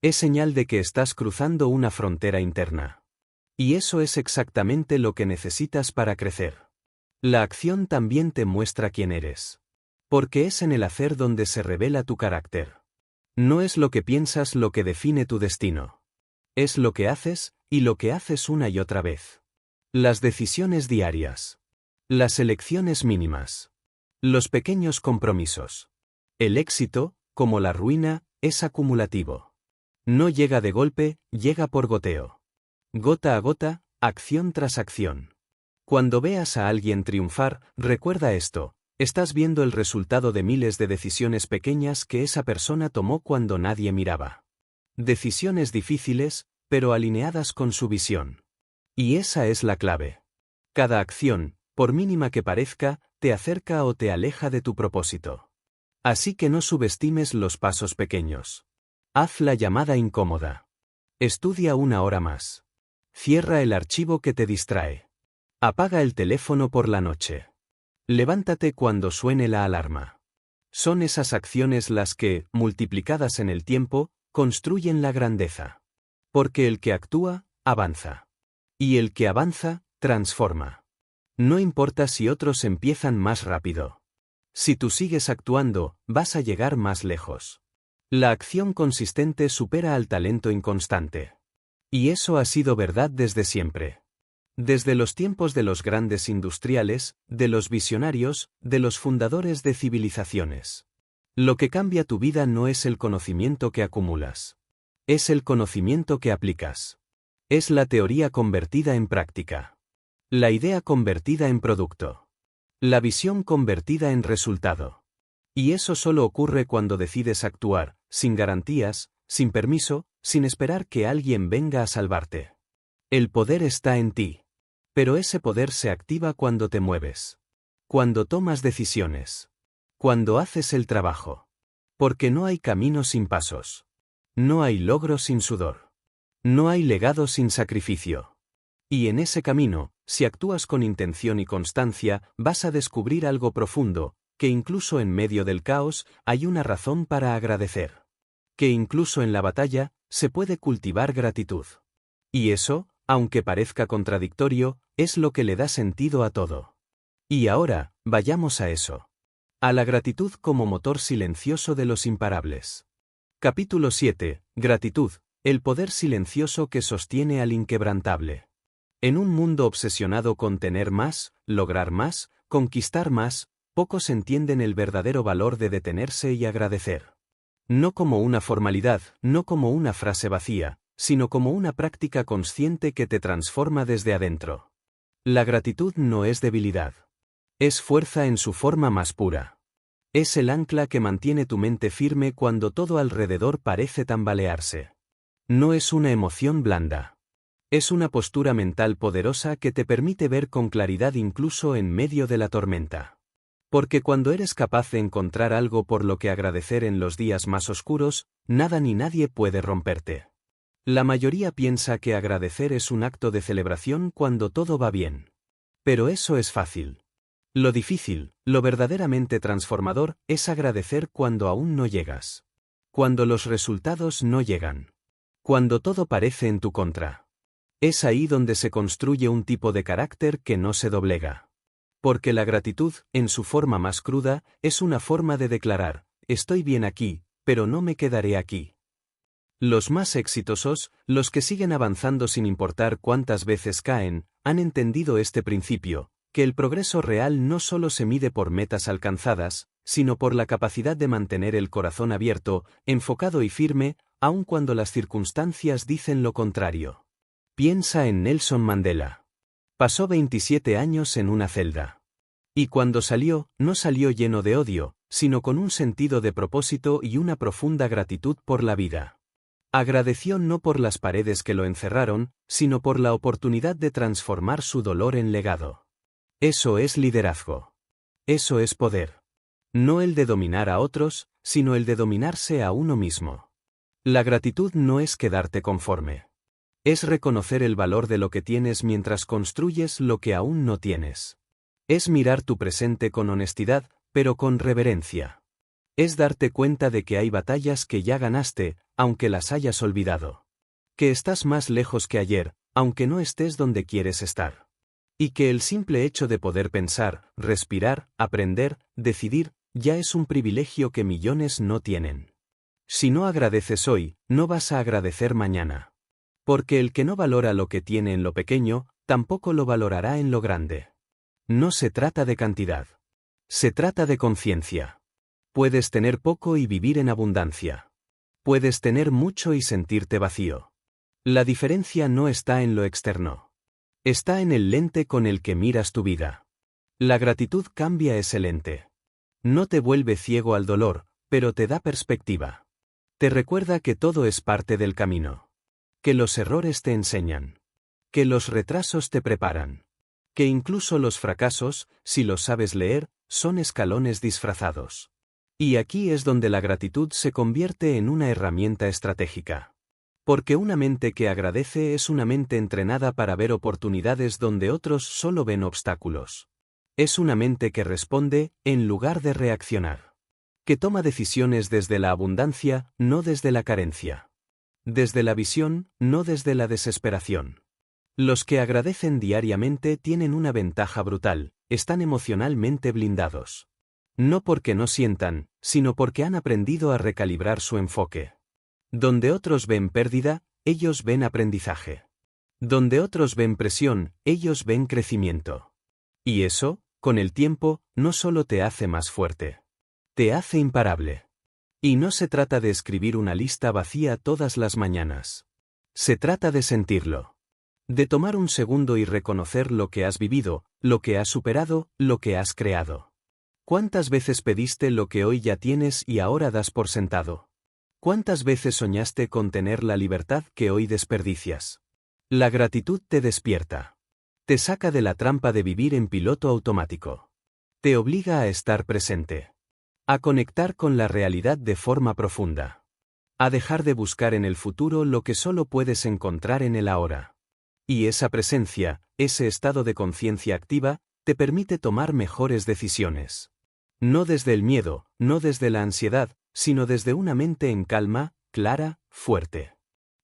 Es señal de que estás cruzando una frontera interna. Y eso es exactamente lo que necesitas para crecer. La acción también te muestra quién eres. Porque es en el hacer donde se revela tu carácter. No es lo que piensas lo que define tu destino. Es lo que haces, y lo que haces una y otra vez. Las decisiones diarias. Las elecciones mínimas. Los pequeños compromisos. El éxito, como la ruina, es acumulativo. No llega de golpe, llega por goteo. Gota a gota, acción tras acción. Cuando veas a alguien triunfar, recuerda esto, estás viendo el resultado de miles de decisiones pequeñas que esa persona tomó cuando nadie miraba. Decisiones difíciles, pero alineadas con su visión. Y esa es la clave. Cada acción, por mínima que parezca, te acerca o te aleja de tu propósito. Así que no subestimes los pasos pequeños. Haz la llamada incómoda. Estudia una hora más. Cierra el archivo que te distrae. Apaga el teléfono por la noche. Levántate cuando suene la alarma. Son esas acciones las que, multiplicadas en el tiempo, construyen la grandeza. Porque el que actúa, avanza. Y el que avanza, transforma. No importa si otros empiezan más rápido. Si tú sigues actuando, vas a llegar más lejos. La acción consistente supera al talento inconstante. Y eso ha sido verdad desde siempre. Desde los tiempos de los grandes industriales, de los visionarios, de los fundadores de civilizaciones. Lo que cambia tu vida no es el conocimiento que acumulas. Es el conocimiento que aplicas. Es la teoría convertida en práctica. La idea convertida en producto. La visión convertida en resultado. Y eso solo ocurre cuando decides actuar, sin garantías, sin permiso, sin esperar que alguien venga a salvarte. El poder está en ti. Pero ese poder se activa cuando te mueves. Cuando tomas decisiones. Cuando haces el trabajo. Porque no hay camino sin pasos. No hay logro sin sudor. No hay legado sin sacrificio. Y en ese camino, si actúas con intención y constancia, vas a descubrir algo profundo, que incluso en medio del caos, hay una razón para agradecer. Que incluso en la batalla, se puede cultivar gratitud. Y eso, aunque parezca contradictorio, es lo que le da sentido a todo. Y ahora, vayamos a eso. A la gratitud como motor silencioso de los imparables. Capítulo 7. Gratitud, el poder silencioso que sostiene al inquebrantable. En un mundo obsesionado con tener más, lograr más, conquistar más, pocos entienden el verdadero valor de detenerse y agradecer. No como una formalidad, no como una frase vacía, sino como una práctica consciente que te transforma desde adentro. La gratitud no es debilidad. Es fuerza en su forma más pura. Es el ancla que mantiene tu mente firme cuando todo alrededor parece tambalearse. No es una emoción blanda. Es una postura mental poderosa que te permite ver con claridad incluso en medio de la tormenta. Porque cuando eres capaz de encontrar algo por lo que agradecer en los días más oscuros, nada ni nadie puede romperte. La mayoría piensa que agradecer es un acto de celebración cuando todo va bien. Pero eso es fácil. Lo difícil, lo verdaderamente transformador, es agradecer cuando aún no llegas. Cuando los resultados no llegan. Cuando todo parece en tu contra. Es ahí donde se construye un tipo de carácter que no se doblega. Porque la gratitud, en su forma más cruda, es una forma de declarar, estoy bien aquí, pero no me quedaré aquí. Los más exitosos, los que siguen avanzando sin importar cuántas veces caen, han entendido este principio, que el progreso real no solo se mide por metas alcanzadas, sino por la capacidad de mantener el corazón abierto, enfocado y firme, aun cuando las circunstancias dicen lo contrario. Piensa en Nelson Mandela. Pasó 27 años en una celda. Y cuando salió, no salió lleno de odio, sino con un sentido de propósito y una profunda gratitud por la vida. Agradeció no por las paredes que lo encerraron, sino por la oportunidad de transformar su dolor en legado. Eso es liderazgo. Eso es poder. No el de dominar a otros, sino el de dominarse a uno mismo. La gratitud no es quedarte conforme. Es reconocer el valor de lo que tienes mientras construyes lo que aún no tienes. Es mirar tu presente con honestidad, pero con reverencia. Es darte cuenta de que hay batallas que ya ganaste, aunque las hayas olvidado. Que estás más lejos que ayer, aunque no estés donde quieres estar. Y que el simple hecho de poder pensar, respirar, aprender, decidir, ya es un privilegio que millones no tienen. Si no agradeces hoy, no vas a agradecer mañana. Porque el que no valora lo que tiene en lo pequeño, tampoco lo valorará en lo grande. No se trata de cantidad. Se trata de conciencia. Puedes tener poco y vivir en abundancia. Puedes tener mucho y sentirte vacío. La diferencia no está en lo externo. Está en el lente con el que miras tu vida. La gratitud cambia ese lente. No te vuelve ciego al dolor, pero te da perspectiva. Te recuerda que todo es parte del camino. Que los errores te enseñan. Que los retrasos te preparan. Que incluso los fracasos, si los sabes leer, son escalones disfrazados. Y aquí es donde la gratitud se convierte en una herramienta estratégica. Porque una mente que agradece es una mente entrenada para ver oportunidades donde otros solo ven obstáculos. Es una mente que responde, en lugar de reaccionar. Que toma decisiones desde la abundancia, no desde la carencia. Desde la visión, no desde la desesperación. Los que agradecen diariamente tienen una ventaja brutal, están emocionalmente blindados. No porque no sientan, sino porque han aprendido a recalibrar su enfoque. Donde otros ven pérdida, ellos ven aprendizaje. Donde otros ven presión, ellos ven crecimiento. Y eso, con el tiempo, no solo te hace más fuerte. Te hace imparable. Y no se trata de escribir una lista vacía todas las mañanas. Se trata de sentirlo. De tomar un segundo y reconocer lo que has vivido, lo que has superado, lo que has creado. ¿Cuántas veces pediste lo que hoy ya tienes y ahora das por sentado? ¿Cuántas veces soñaste con tener la libertad que hoy desperdicias? La gratitud te despierta. Te saca de la trampa de vivir en piloto automático. Te obliga a estar presente. A conectar con la realidad de forma profunda. A dejar de buscar en el futuro lo que solo puedes encontrar en el ahora. Y esa presencia, ese estado de conciencia activa, te permite tomar mejores decisiones. No desde el miedo, no desde la ansiedad, sino desde una mente en calma, clara, fuerte.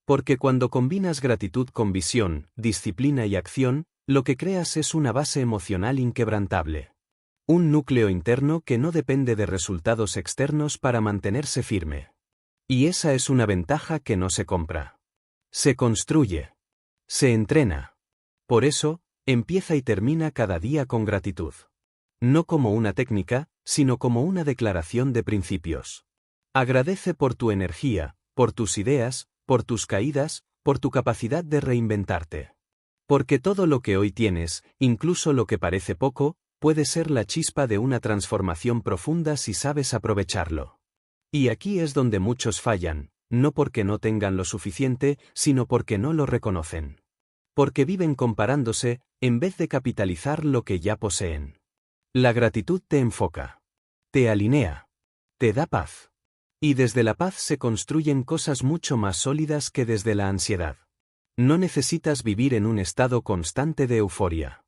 Porque cuando combinas gratitud con visión, disciplina y acción, lo que creas es una base emocional inquebrantable. Un núcleo interno que no depende de resultados externos para mantenerse firme. Y esa es una ventaja que no se compra. Se construye. Se entrena. Por eso, empieza y termina cada día con gratitud. No como una técnica, sino como una declaración de principios. Agradece por tu energía, por tus ideas, por tus caídas, por tu capacidad de reinventarte. Porque todo lo que hoy tienes, incluso lo que parece poco, puede ser la chispa de una transformación profunda si sabes aprovecharlo. Y aquí es donde muchos fallan, no porque no tengan lo suficiente, sino porque no lo reconocen. Porque viven comparándose, en vez de capitalizar lo que ya poseen. La gratitud te enfoca. Te alinea. Te da paz. Y desde la paz se construyen cosas mucho más sólidas que desde la ansiedad. No necesitas vivir en un estado constante de euforia.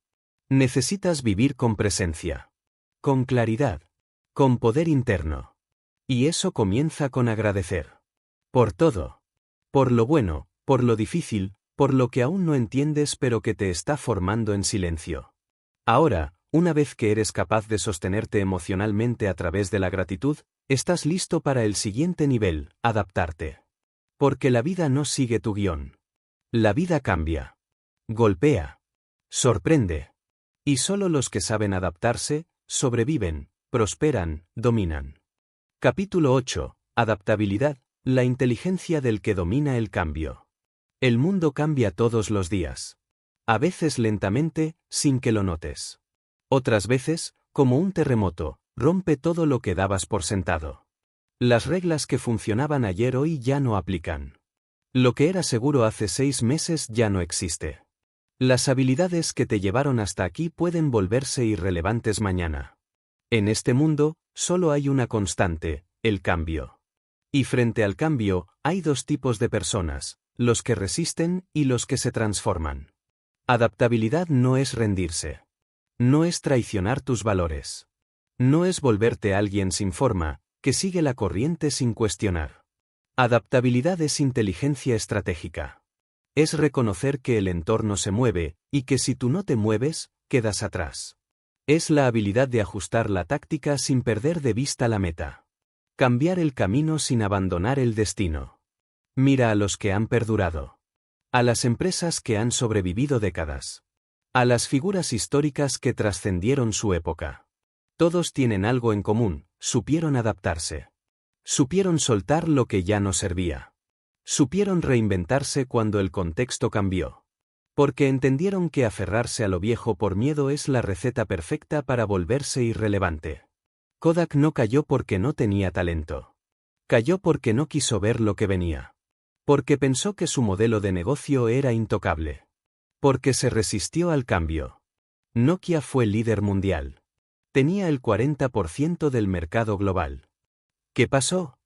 Necesitas vivir con presencia. Con claridad. Con poder interno. Y eso comienza con agradecer. Por todo. Por lo bueno, por lo difícil, por lo que aún no entiendes pero que te está formando en silencio. Ahora, una vez que eres capaz de sostenerte emocionalmente a través de la gratitud, estás listo para el siguiente nivel, adaptarte. Porque la vida no sigue tu guión. La vida cambia. Golpea. Sorprende. Y solo los que saben adaptarse, sobreviven, prosperan, dominan. Capítulo 8. Adaptabilidad, la inteligencia del que domina el cambio. El mundo cambia todos los días. A veces lentamente, sin que lo notes. Otras veces, como un terremoto, rompe todo lo que dabas por sentado. Las reglas que funcionaban ayer hoy ya no aplican. Lo que era seguro hace 6 meses ya no existe. Las habilidades que te llevaron hasta aquí pueden volverse irrelevantes mañana. En este mundo, solo hay una constante, el cambio. Y frente al cambio, hay 2 tipos de personas, los que resisten y los que se transforman. Adaptabilidad no es rendirse. No es traicionar tus valores. No es volverte alguien sin forma, que sigue la corriente sin cuestionar. Adaptabilidad es inteligencia estratégica. Es reconocer que el entorno se mueve, y que si tú no te mueves, quedas atrás. Es la habilidad de ajustar la táctica sin perder de vista la meta. Cambiar el camino sin abandonar el destino. Mira a los que han perdurado. A las empresas que han sobrevivido décadas. A las figuras históricas que trascendieron su época. Todos tienen algo en común, supieron adaptarse. Supieron soltar lo que ya no servía. Supieron reinventarse cuando el contexto cambió. Porque entendieron que aferrarse a lo viejo por miedo es la receta perfecta para volverse irrelevante. Kodak no cayó porque no tenía talento. Cayó porque no quiso ver lo que venía. Porque pensó que su modelo de negocio era intocable. Porque se resistió al cambio. Nokia fue líder mundial. Tenía el 40% del mercado global. ¿Qué pasó?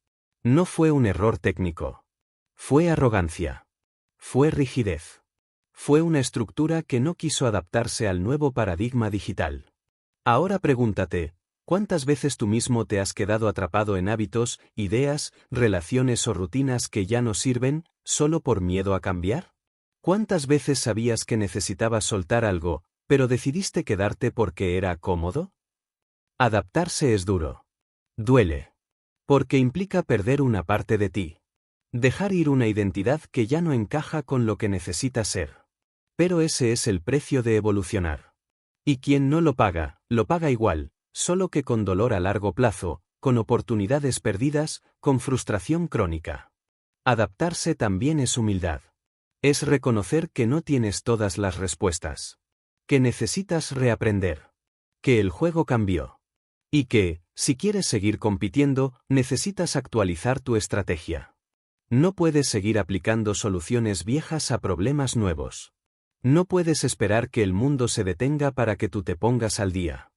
No fue un error técnico. Fue arrogancia. Fue rigidez. Fue una estructura que no quiso adaptarse al nuevo paradigma digital. Ahora pregúntate, ¿cuántas veces tú mismo te has quedado atrapado en hábitos, ideas, relaciones o rutinas que ya no sirven, solo por miedo a cambiar? ¿Cuántas veces sabías que necesitabas soltar algo, pero decidiste quedarte porque era cómodo? Adaptarse es duro. Duele. Porque implica perder una parte de ti. Dejar ir una identidad que ya no encaja con lo que necesitas ser. Pero ese es el precio de evolucionar. Y quien no lo paga igual, solo que con dolor a largo plazo, con oportunidades perdidas, con frustración crónica. Adaptarse también es humildad. Es reconocer que no tienes todas las respuestas. Que necesitas reaprender. Que el juego cambió. Y que, si quieres seguir compitiendo, necesitas actualizar tu estrategia. No puedes seguir aplicando soluciones viejas a problemas nuevos. No puedes esperar que el mundo se detenga para que tú te pongas al día.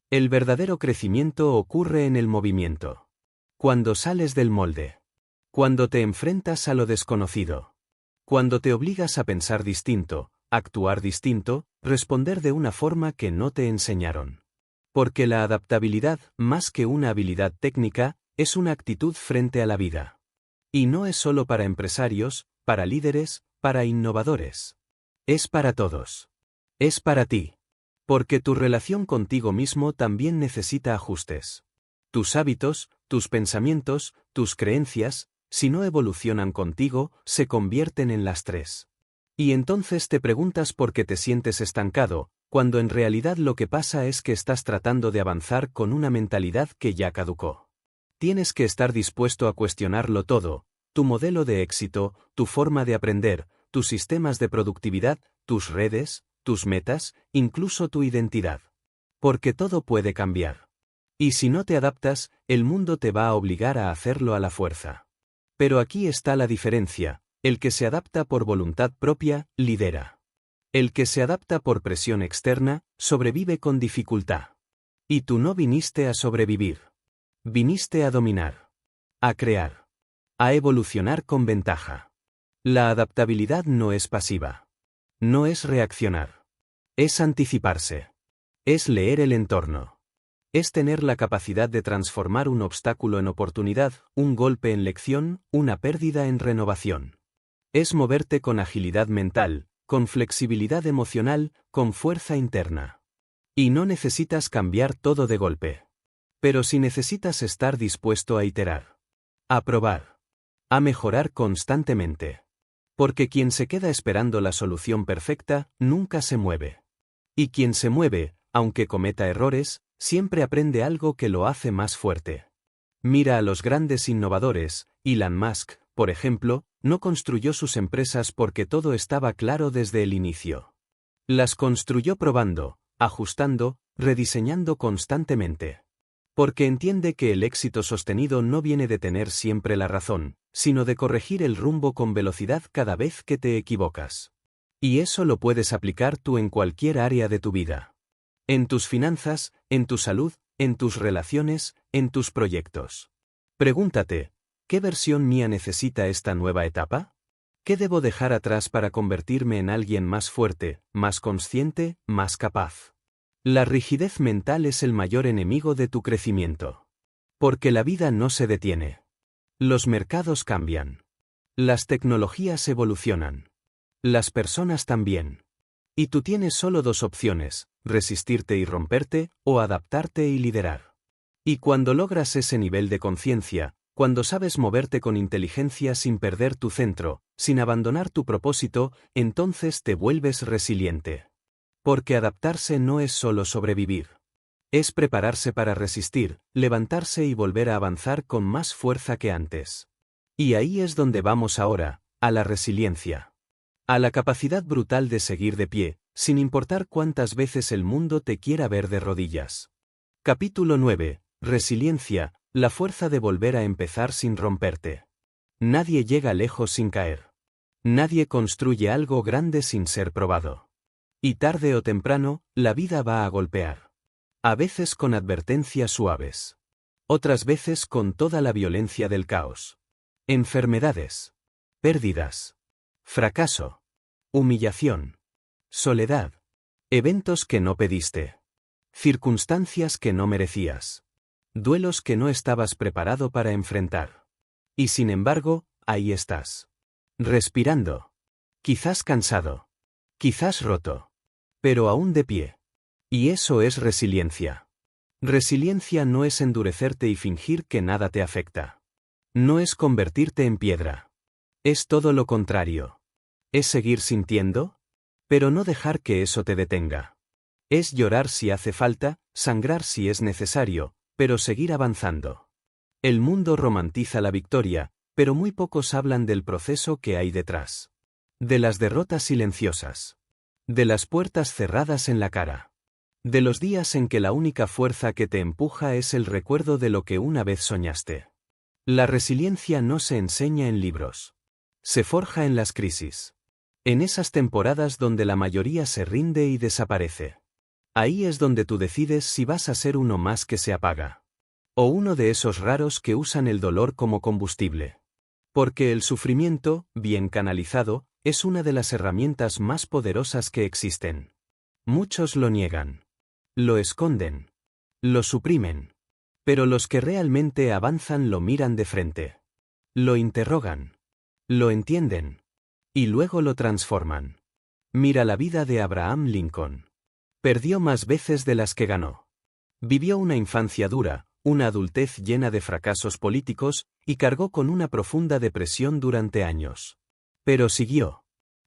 El verdadero crecimiento ocurre en el movimiento. Cuando sales del molde. Cuando te enfrentas a lo desconocido. Cuando te obligas a pensar distinto, actuar distinto, responder de una forma que no te enseñaron. Porque la adaptabilidad, más que una habilidad técnica, es una actitud frente a la vida. Y no es solo para empresarios, para líderes, para innovadores. Es para todos. Es para ti. Porque tu relación contigo mismo también necesita ajustes. Tus hábitos, tus pensamientos, tus creencias, si no evolucionan contigo, se convierten en lastres. Y entonces te preguntas por qué te sientes estancado, cuando en realidad lo que pasa es que estás tratando de avanzar con una mentalidad que ya caducó. Tienes que estar dispuesto a cuestionarlo todo, tu modelo de éxito, tu forma de aprender, tus sistemas de productividad, tus redes, tus metas, incluso tu identidad. Porque todo puede cambiar. Y si no te adaptas, el mundo te va a obligar a hacerlo a la fuerza. Pero aquí está la diferencia: el que se adapta por voluntad propia, lidera. El que se adapta por presión externa, sobrevive con dificultad. Y tú no viniste a sobrevivir. Viniste a dominar. A crear. A evolucionar con ventaja. La adaptabilidad no es pasiva. No es reaccionar. Es anticiparse. Es leer el entorno. Es tener la capacidad de transformar un obstáculo en oportunidad, un golpe en lección, una pérdida en renovación. Es moverte con agilidad mental, con flexibilidad emocional, con fuerza interna. Y no necesitas cambiar todo de golpe. Pero sí necesitas estar dispuesto a iterar. A probar. A mejorar constantemente. Porque quien se queda esperando la solución perfecta, nunca se mueve. Y quien se mueve, aunque cometa errores, siempre aprende algo que lo hace más fuerte. Mira a los grandes innovadores. Elon Musk, por ejemplo, no construyó sus empresas porque todo estaba claro desde el inicio. Las construyó probando, ajustando, rediseñando constantemente. Porque entiende que el éxito sostenido no viene de tener siempre la razón, sino de corregir el rumbo con velocidad cada vez que te equivocas. Y eso lo puedes aplicar tú en cualquier área de tu vida. En tus finanzas, en tu salud, en tus relaciones, en tus proyectos. Pregúntate: ¿qué versión mía necesita esta nueva etapa? ¿Qué debo dejar atrás para convertirme en alguien más fuerte, más consciente, más capaz? La rigidez mental es el mayor enemigo de tu crecimiento. Porque la vida no se detiene. Los mercados cambian. Las tecnologías evolucionan. Las personas también. Y tú tienes solo dos opciones: resistirte y romperte, o adaptarte y liderar. Y cuando logras ese nivel de conciencia, cuando sabes moverte con inteligencia sin perder tu centro, sin abandonar tu propósito, entonces te vuelves resiliente. Porque adaptarse no es solo sobrevivir. Es prepararse para resistir, levantarse y volver a avanzar con más fuerza que antes. Y ahí es donde vamos ahora, a la resiliencia. A la capacidad brutal de seguir de pie, sin importar cuántas veces el mundo te quiera ver de rodillas. Capítulo 9. Resiliencia, la fuerza de volver a empezar sin romperte. Nadie llega lejos sin caer. Nadie construye algo grande sin ser probado. Y tarde o temprano, la vida va a golpear. A veces con advertencias suaves. Otras veces con toda la violencia del caos. Enfermedades. Pérdidas. Fracaso. Humillación. Soledad. Eventos que no pediste. Circunstancias que no merecías. Duelos que no estabas preparado para enfrentar. Y sin embargo, ahí estás. Respirando. Quizás cansado. Quizás roto. Pero aún de pie. Y eso es resiliencia. Resiliencia no es endurecerte y fingir que nada te afecta. No es convertirte en piedra. Es todo lo contrario. Es seguir sintiendo, pero no dejar que eso te detenga. Es llorar si hace falta, sangrar si es necesario, pero seguir avanzando. El mundo romantiza la victoria, pero muy pocos hablan del proceso que hay detrás. De las derrotas silenciosas. De las puertas cerradas en la cara. De los días en que la única fuerza que te empuja es el recuerdo de lo que una vez soñaste. La resiliencia no se enseña en libros. Se forja en las crisis. En esas temporadas donde la mayoría se rinde y desaparece. Ahí es donde tú decides si vas a ser uno más que se apaga. O uno de esos raros que usan el dolor como combustible. Porque el sufrimiento, bien canalizado, es una de las herramientas más poderosas que existen. Muchos lo niegan. Lo esconden. Lo suprimen. Pero los que realmente avanzan lo miran de frente. Lo interrogan. Lo entienden. Y luego lo transforman. Mira la vida de Abraham Lincoln. Perdió más veces de las que ganó. Vivió una infancia dura, una adultez llena de fracasos políticos, y cargó con una profunda depresión durante años. Pero siguió.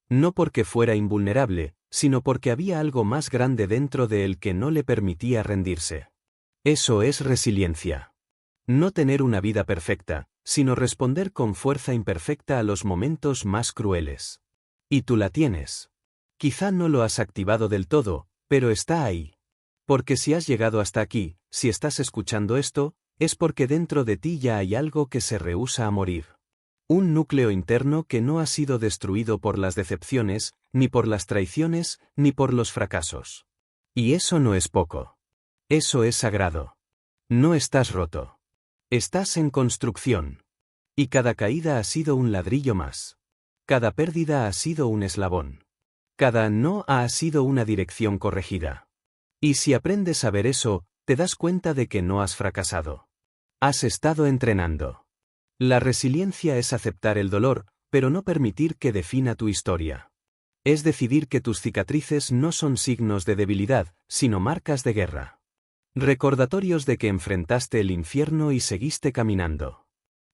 No porque fuera invulnerable, sino porque había algo más grande dentro de él que no le permitía rendirse. Eso es resiliencia. No tener una vida perfecta, sino responder con fuerza imperfecta a los momentos más crueles. Y tú la tienes. Quizá no lo has activado del todo, pero está ahí. Porque si has llegado hasta aquí, si estás escuchando esto, es porque dentro de ti ya hay algo que se rehúsa a morir. Un núcleo interno que no ha sido destruido por las decepciones, ni por las traiciones, ni por los fracasos. Y eso no es poco. Eso es sagrado. No estás roto. Estás en construcción. Y cada caída ha sido un ladrillo más. Cada pérdida ha sido un eslabón. Cada no ha sido una dirección corregida. Y si aprendes a ver eso, te das cuenta de que no has fracasado. Has estado entrenando. La resiliencia es aceptar el dolor, pero no permitir que defina tu historia. Es decidir que tus cicatrices no son signos de debilidad, sino marcas de guerra. Recordatorios de que enfrentaste el infierno y seguiste caminando.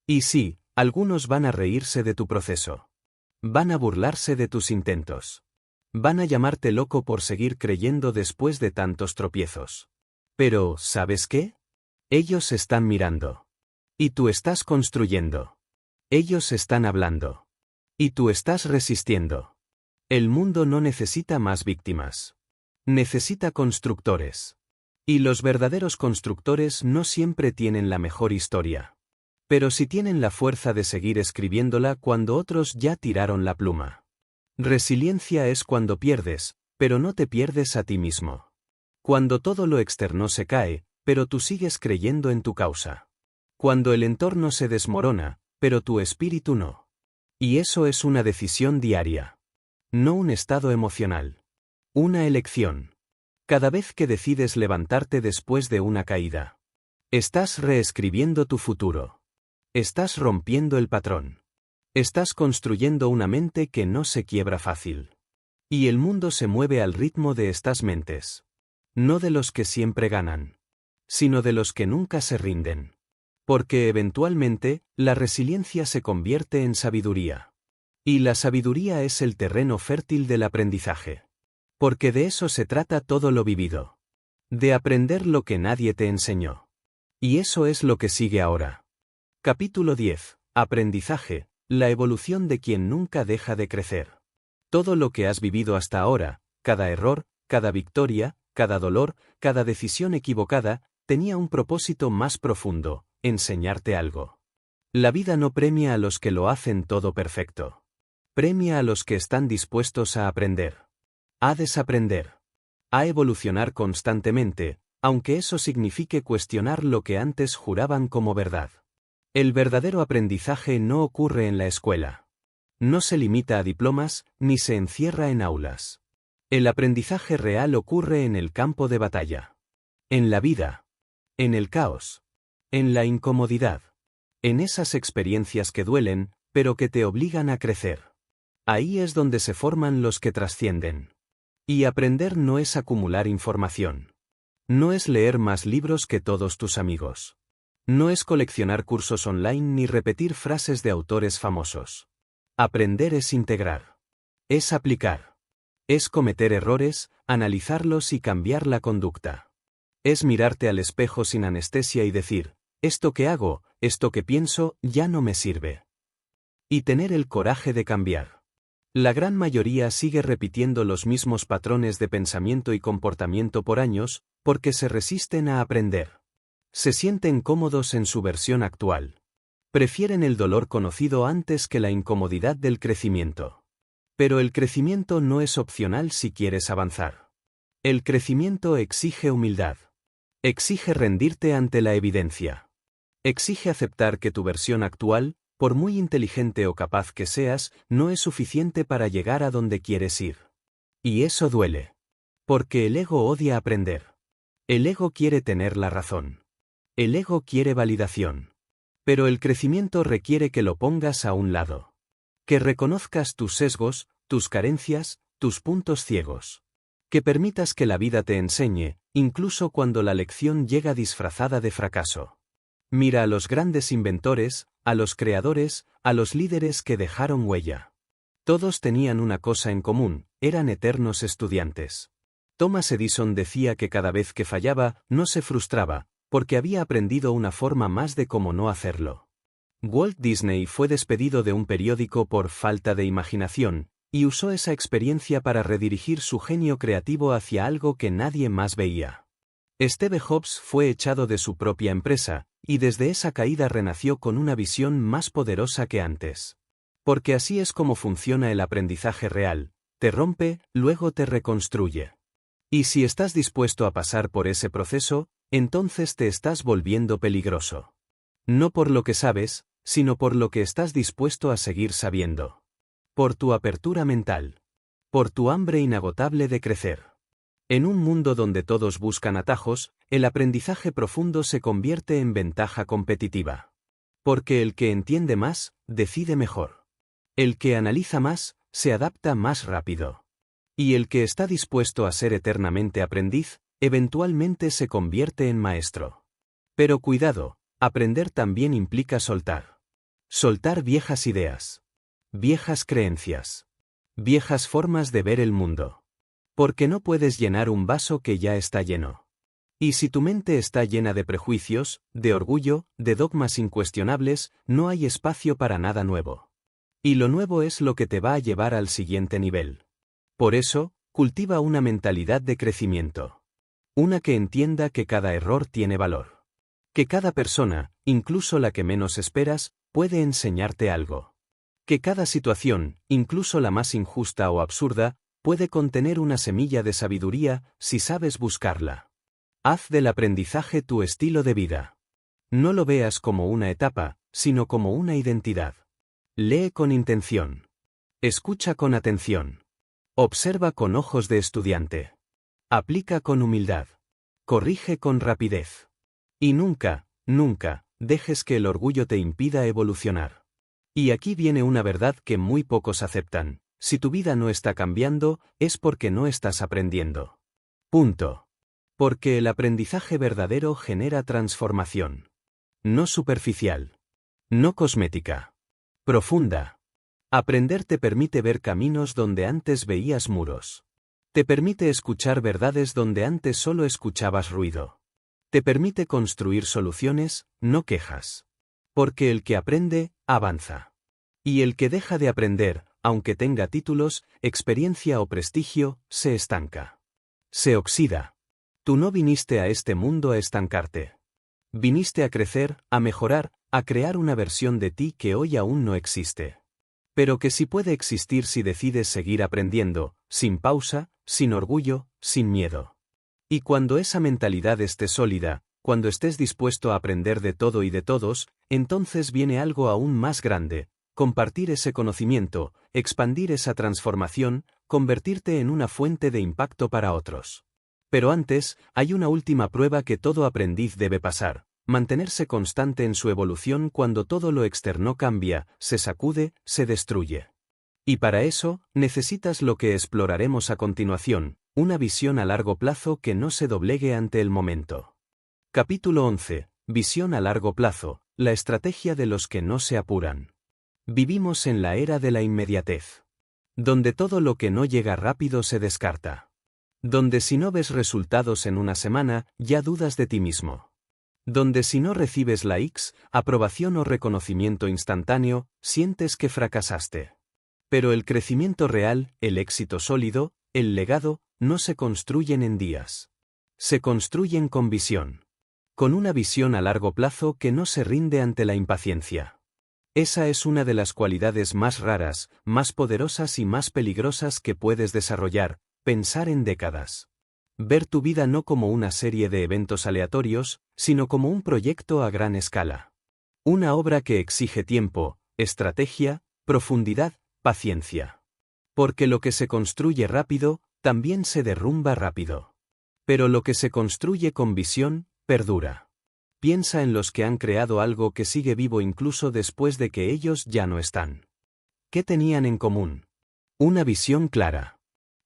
Y sí, algunos van a reírse de tu proceso. Van a burlarse de tus intentos. Van a llamarte loco por seguir creyendo después de tantos tropiezos. Pero, ¿sabes qué? Ellos están mirando. Y tú estás construyendo. Ellos están hablando. Y tú estás resistiendo. El mundo no necesita más víctimas. Necesita constructores. Y los verdaderos constructores no siempre tienen la mejor historia. Pero sí tienen la fuerza de seguir escribiéndola cuando otros ya tiraron la pluma. Resiliencia es cuando pierdes, pero no te pierdes a ti mismo. Cuando todo lo externo se cae, pero tú sigues creyendo en tu causa. Cuando el entorno se desmorona, pero tu espíritu no. Y eso es una decisión diaria. No un estado emocional. Una elección. Cada vez que decides levantarte después de una caída. Estás reescribiendo tu futuro. Estás rompiendo el patrón. Estás construyendo una mente que no se quiebra fácil. Y el mundo se mueve al ritmo de estas mentes. No de los que siempre ganan, sino de los que nunca se rinden. Porque eventualmente, la resiliencia se convierte en sabiduría. Y la sabiduría es el terreno fértil del aprendizaje. Porque de eso se trata todo lo vivido. De aprender lo que nadie te enseñó. Y eso es lo que sigue ahora. Capítulo 10. Aprendizaje, la evolución de quien nunca deja de crecer. Todo lo que has vivido hasta ahora, cada error, cada victoria, cada dolor, cada decisión equivocada, tenía un propósito más profundo, enseñarte algo. La vida no premia a los que lo hacen todo perfecto. Premia a los que están dispuestos a aprender. A desaprender. A evolucionar constantemente, aunque eso signifique cuestionar lo que antes juraban como verdad. El verdadero aprendizaje no ocurre en la escuela. No se limita a diplomas, ni se encierra en aulas. El aprendizaje real ocurre en el campo de batalla. En la vida. En el caos. En la incomodidad. En esas experiencias que duelen, pero que te obligan a crecer. Ahí es donde se forman los que trascienden. Y aprender no es acumular información. No es leer más libros que todos tus amigos. No es coleccionar cursos online ni repetir frases de autores famosos. Aprender es integrar. Es aplicar. Es cometer errores, analizarlos y cambiar la conducta. Es mirarte al espejo sin anestesia y decir, esto que hago, esto que pienso, ya no me sirve. Y tener el coraje de cambiar. La gran mayoría sigue repitiendo los mismos patrones de pensamiento y comportamiento por años, porque se resisten a aprender. Se sienten cómodos en su versión actual. Prefieren el dolor conocido antes que la incomodidad del crecimiento. Pero el crecimiento no es opcional si quieres avanzar. El crecimiento exige humildad. Exige rendirte ante la evidencia. Exige aceptar que tu versión actual, por muy inteligente o capaz que seas, no es suficiente para llegar a donde quieres ir. Y eso duele. Porque el ego odia aprender. El ego quiere tener la razón. El ego quiere validación. Pero el crecimiento requiere que lo pongas a un lado. Que reconozcas tus sesgos, tus carencias, tus puntos ciegos. Que permitas que la vida te enseñe, incluso cuando la lección llega disfrazada de fracaso. Mira a los grandes inventores, a los creadores, a los líderes que dejaron huella. Todos tenían una cosa en común, eran eternos estudiantes. Thomas Edison decía que cada vez que fallaba, no se frustraba, porque había aprendido una forma más de cómo no hacerlo. Walt Disney fue despedido de un periódico por falta de imaginación, y usó esa experiencia para redirigir su genio creativo hacia algo que nadie más veía. Steve Jobs fue echado de su propia empresa, y desde esa caída renació con una visión más poderosa que antes. Porque así es como funciona el aprendizaje real, te rompe, luego te reconstruye. Y si estás dispuesto a pasar por ese proceso, entonces te estás volviendo peligroso. No por lo que sabes, sino por lo que estás dispuesto a seguir sabiendo. Por tu apertura mental. Por tu hambre inagotable de crecer. En un mundo donde todos buscan atajos, el aprendizaje profundo se convierte en ventaja competitiva. Porque el que entiende más, decide mejor. El que analiza más, se adapta más rápido. Y el que está dispuesto a ser eternamente aprendiz, eventualmente se convierte en maestro. Pero cuidado, aprender también implica soltar. Soltar viejas ideas. Viejas creencias. Viejas formas de ver el mundo. Porque no puedes llenar un vaso que ya está lleno. Y si tu mente está llena de prejuicios, de orgullo, de dogmas incuestionables, no hay espacio para nada nuevo. Y lo nuevo es lo que te va a llevar al siguiente nivel. Por eso, cultiva una mentalidad de crecimiento. Una que entienda que cada error tiene valor. Que cada persona, incluso la que menos esperas, puede enseñarte algo. Que cada situación, incluso la más injusta o absurda, puede contener una semilla de sabiduría si sabes buscarla. Haz del aprendizaje tu estilo de vida. No lo veas como una etapa, sino como una identidad. Lee con intención. Escucha con atención. Observa con ojos de estudiante. Aplica con humildad. Corrige con rapidez. Y nunca, nunca, dejes que el orgullo te impida evolucionar. Y aquí viene una verdad que muy pocos aceptan. Si tu vida no está cambiando, es porque no estás aprendiendo. Punto. Porque el aprendizaje verdadero genera transformación. No superficial. No cosmética. Profunda. Aprender te permite ver caminos donde antes veías muros. Te permite escuchar verdades donde antes solo escuchabas ruido. Te permite construir soluciones, no quejas. Porque el que aprende, avanza. Y el que deja de aprender, aunque tenga títulos, experiencia o prestigio, se estanca. Se oxida. Tú no viniste a este mundo a estancarte. Viniste a crecer, a mejorar, a crear una versión de ti que hoy aún no existe. Pero que sí puede existir si decides seguir aprendiendo, sin pausa, sin orgullo, sin miedo. Y cuando esa mentalidad esté sólida, cuando estés dispuesto a aprender de todo y de todos, entonces viene algo aún más grande, compartir ese conocimiento, expandir esa transformación, convertirte en una fuente de impacto para otros. Pero antes, hay una última prueba que todo aprendiz debe pasar. Mantenerse constante en su evolución cuando todo lo externo cambia, se sacude, se destruye. Y para eso, necesitas lo que exploraremos a continuación, una visión a largo plazo que no se doblegue ante el momento. Capítulo 11. Visión a largo plazo, la estrategia de los que no se apuran. Vivimos en la era de la inmediatez. Donde todo lo que no llega rápido se descarta. Donde si no ves resultados en una semana, ya dudas de ti mismo. Donde si no recibes likes, aprobación o reconocimiento instantáneo, sientes que fracasaste. Pero el crecimiento real, el éxito sólido, el legado, no se construyen en días. Se construyen con visión. Con una visión a largo plazo que no se rinde ante la impaciencia. Esa es una de las cualidades más raras, más poderosas y más peligrosas que puedes desarrollar, pensar en décadas. Ver tu vida no como una serie de eventos aleatorios, sino como un proyecto a gran escala. Una obra que exige tiempo, estrategia, profundidad, paciencia. Porque lo que se construye rápido, también se derrumba rápido. Pero lo que se construye con visión, perdura. Piensa en los que han creado algo que sigue vivo incluso después de que ellos ya no están. ¿Qué tenían en común? Una visión clara.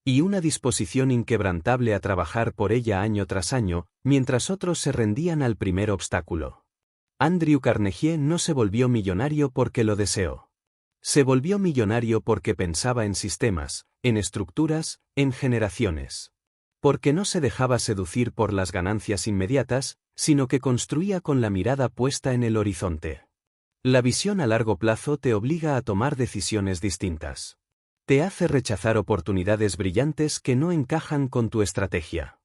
Y una disposición inquebrantable a trabajar por ella año tras año, mientras otros se rendían al primer obstáculo. Andrew Carnegie no se volvió millonario porque lo deseó. Se volvió millonario porque pensaba en sistemas, en estructuras, en generaciones. Porque no se dejaba seducir por las ganancias inmediatas, sino que construía con la mirada puesta en el horizonte. La visión a largo plazo te obliga a tomar decisiones distintas. Te hace rechazar oportunidades brillantes que no encajan con tu estrategia.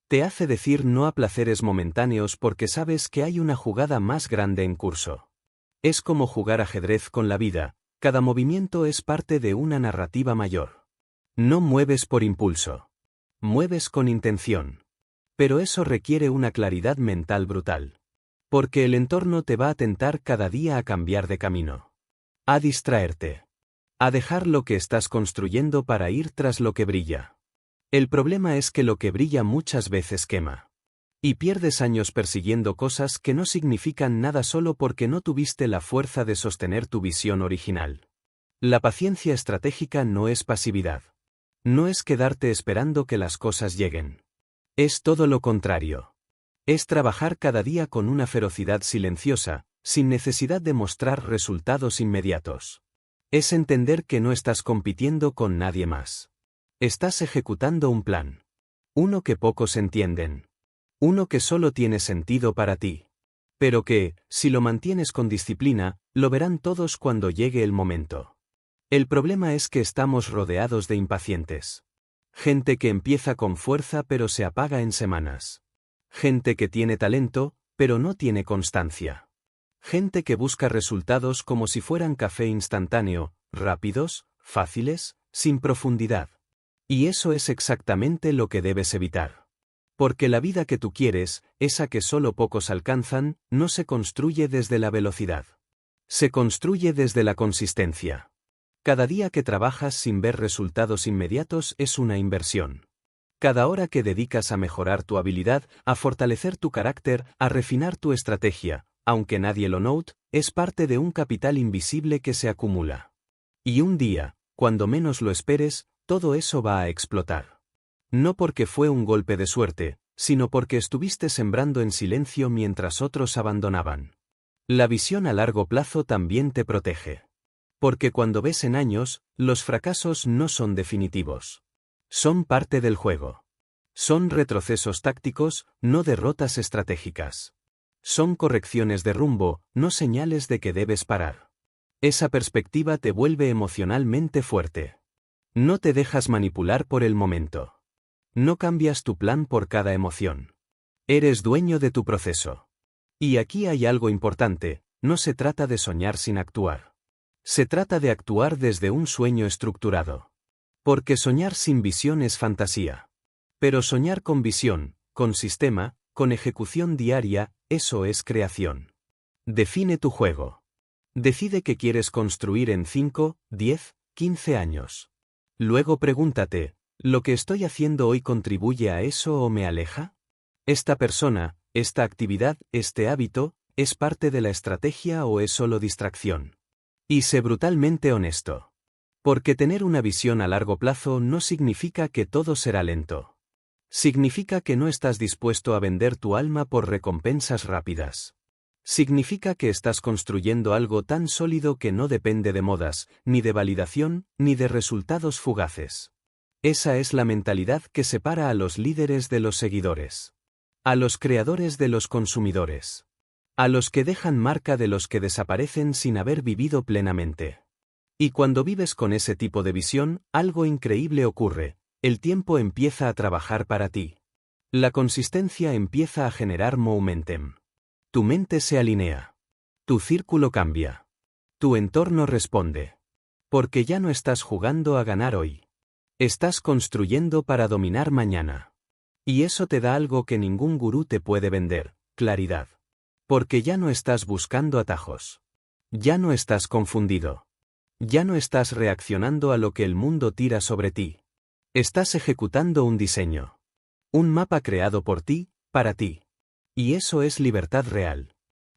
Te hace decir no a placeres momentáneos porque sabes que hay una jugada más grande en curso. Es como jugar ajedrez con la vida, cada movimiento es parte de una narrativa mayor. No mueves por impulso. Mueves con intención. Pero eso requiere una claridad mental brutal. Porque el entorno te va a tentar cada día a cambiar de camino. A distraerte. A dejar lo que estás construyendo para ir tras lo que brilla. El problema es que lo que brilla muchas veces quema. Y pierdes años persiguiendo cosas que no significan nada solo porque no tuviste la fuerza de sostener tu visión original. La paciencia estratégica no es pasividad. No es quedarte esperando que las cosas lleguen. Es todo lo contrario. Es trabajar cada día con una ferocidad silenciosa, sin necesidad de mostrar resultados inmediatos. Es entender que no estás compitiendo con nadie más. Estás ejecutando un plan. Uno que pocos entienden. Uno que solo tiene sentido para ti. Pero que, si lo mantienes con disciplina, lo verán todos cuando llegue el momento. El problema es que estamos rodeados de impacientes. Gente que empieza con fuerza pero se apaga en semanas. Gente que tiene talento, pero no tiene constancia. Gente que busca resultados como si fueran café instantáneo, rápidos, fáciles, sin profundidad. Y eso es exactamente lo que debes evitar. Porque la vida que tú quieres, esa que solo pocos alcanzan, no se construye desde la velocidad. Se construye desde la consistencia. Cada día que trabajas sin ver resultados inmediatos es una inversión. Cada hora que dedicas a mejorar tu habilidad, a fortalecer tu carácter, a refinar tu estrategia, aunque nadie lo note, es parte de un capital invisible que se acumula. Y un día, cuando menos lo esperes, todo eso va a explotar. No porque fue un golpe de suerte, sino porque estuviste sembrando en silencio mientras otros abandonaban. La visión a largo plazo también te protege. Porque cuando ves en años, los fracasos no son definitivos. Son parte del juego. Son retrocesos tácticos, no derrotas estratégicas. Son correcciones de rumbo, no señales de que debes parar. Esa perspectiva te vuelve emocionalmente fuerte. No te dejas manipular por el momento. No cambias tu plan por cada emoción. Eres dueño de tu proceso. Y aquí hay algo importante, no se trata de soñar sin actuar. Se trata de actuar desde un sueño estructurado. Porque soñar sin visión es fantasía. Pero soñar con visión, con sistema, con ejecución diaria, eso es creación. Define tu juego. Decide qué quieres construir en 5, 10, 15 años. Luego pregúntate, ¿lo que estoy haciendo hoy contribuye a eso o me aleja? ¿Esta persona, esta actividad, este hábito, es parte de la estrategia o es solo distracción? Y sé brutalmente honesto. Porque tener una visión a largo plazo no significa que todo será lento. Significa que no estás dispuesto a vender tu alma por recompensas rápidas. Significa que estás construyendo algo tan sólido que no depende de modas, ni de validación, ni de resultados fugaces. Esa es la mentalidad que separa a los líderes de los seguidores. A los creadores de los consumidores. A los que dejan marca de los que desaparecen sin haber vivido plenamente. Y cuando vives con ese tipo de visión, algo increíble ocurre, el tiempo empieza a trabajar para ti. La consistencia empieza a generar momentum. Tu mente se alinea. Tu círculo cambia. Tu entorno responde. Porque ya no estás jugando a ganar hoy. Estás construyendo para dominar mañana. Y eso te da algo que ningún gurú te puede vender, claridad. Porque ya no estás buscando atajos. Ya no estás confundido. Ya no estás reaccionando a lo que el mundo tira sobre ti. Estás ejecutando un diseño. Un mapa creado por ti, para ti. Y eso es libertad real.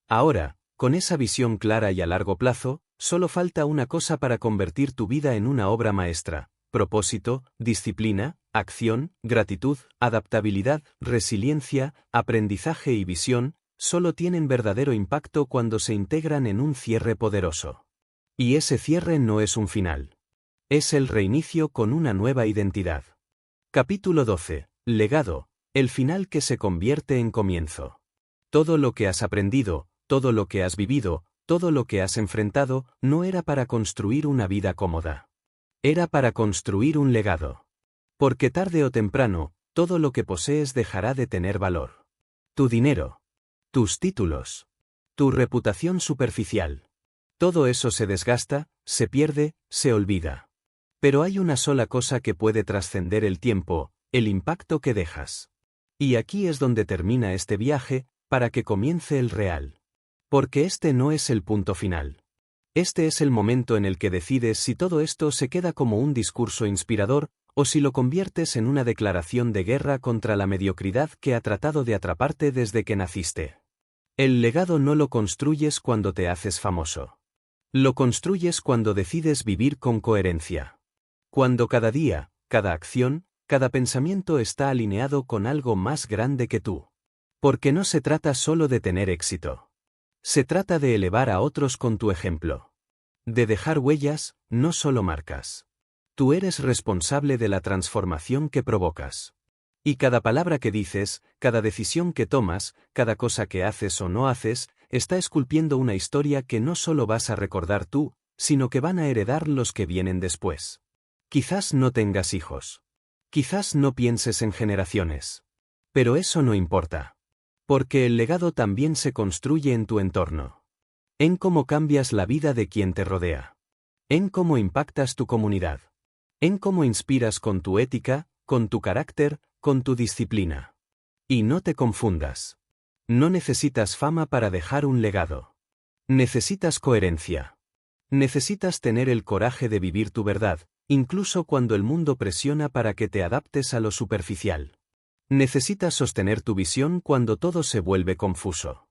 Ahora, con esa visión clara y a largo plazo, solo falta una cosa para convertir tu vida en una obra maestra, propósito, disciplina, acción, gratitud, adaptabilidad, resiliencia, aprendizaje y visión, solo tienen verdadero impacto cuando se integran en un cierre poderoso. Y ese cierre no es un final. Es el reinicio con una nueva identidad. Capítulo 12. Legado. El final que se convierte en comienzo. Todo lo que has aprendido, todo lo que has vivido, todo lo que has enfrentado, no era para construir una vida cómoda. Era para construir un legado. Porque tarde o temprano, todo lo que posees dejará de tener valor. Tu dinero. Tus títulos. Tu reputación superficial. Todo eso se desgasta, se pierde, se olvida. Pero hay una sola cosa que puede trascender el tiempo, el impacto que dejas. Y aquí es donde termina este viaje, para que comience el real. Porque este no es el punto final. Este es el momento en el que decides si todo esto se queda como un discurso inspirador, o si lo conviertes en una declaración de guerra contra la mediocridad que ha tratado de atraparte desde que naciste. El legado no lo construyes cuando te haces famoso. Lo construyes cuando decides vivir con coherencia. Cuando cada día, cada acción, cada pensamiento está alineado con algo más grande que tú. Porque no se trata solo de tener éxito. Se trata de elevar a otros con tu ejemplo. De dejar huellas, no solo marcas. Tú eres responsable de la transformación que provocas. Y cada palabra que dices, cada decisión que tomas, cada cosa que haces o no haces, está esculpiendo una historia que no solo vas a recordar tú, sino que van a heredar los que vienen después. Quizás no tengas hijos. Quizás no pienses en generaciones. Pero eso no importa. Porque el legado también se construye en tu entorno. En cómo cambias la vida de quien te rodea. En cómo impactas tu comunidad. En cómo inspiras con tu ética, con tu carácter, con tu disciplina. Y no te confundas. No necesitas fama para dejar un legado. Necesitas coherencia. Necesitas tener el coraje de vivir tu verdad, incluso cuando el mundo presiona para que te adaptes a lo superficial. Necesitas sostener tu visión cuando todo se vuelve confuso.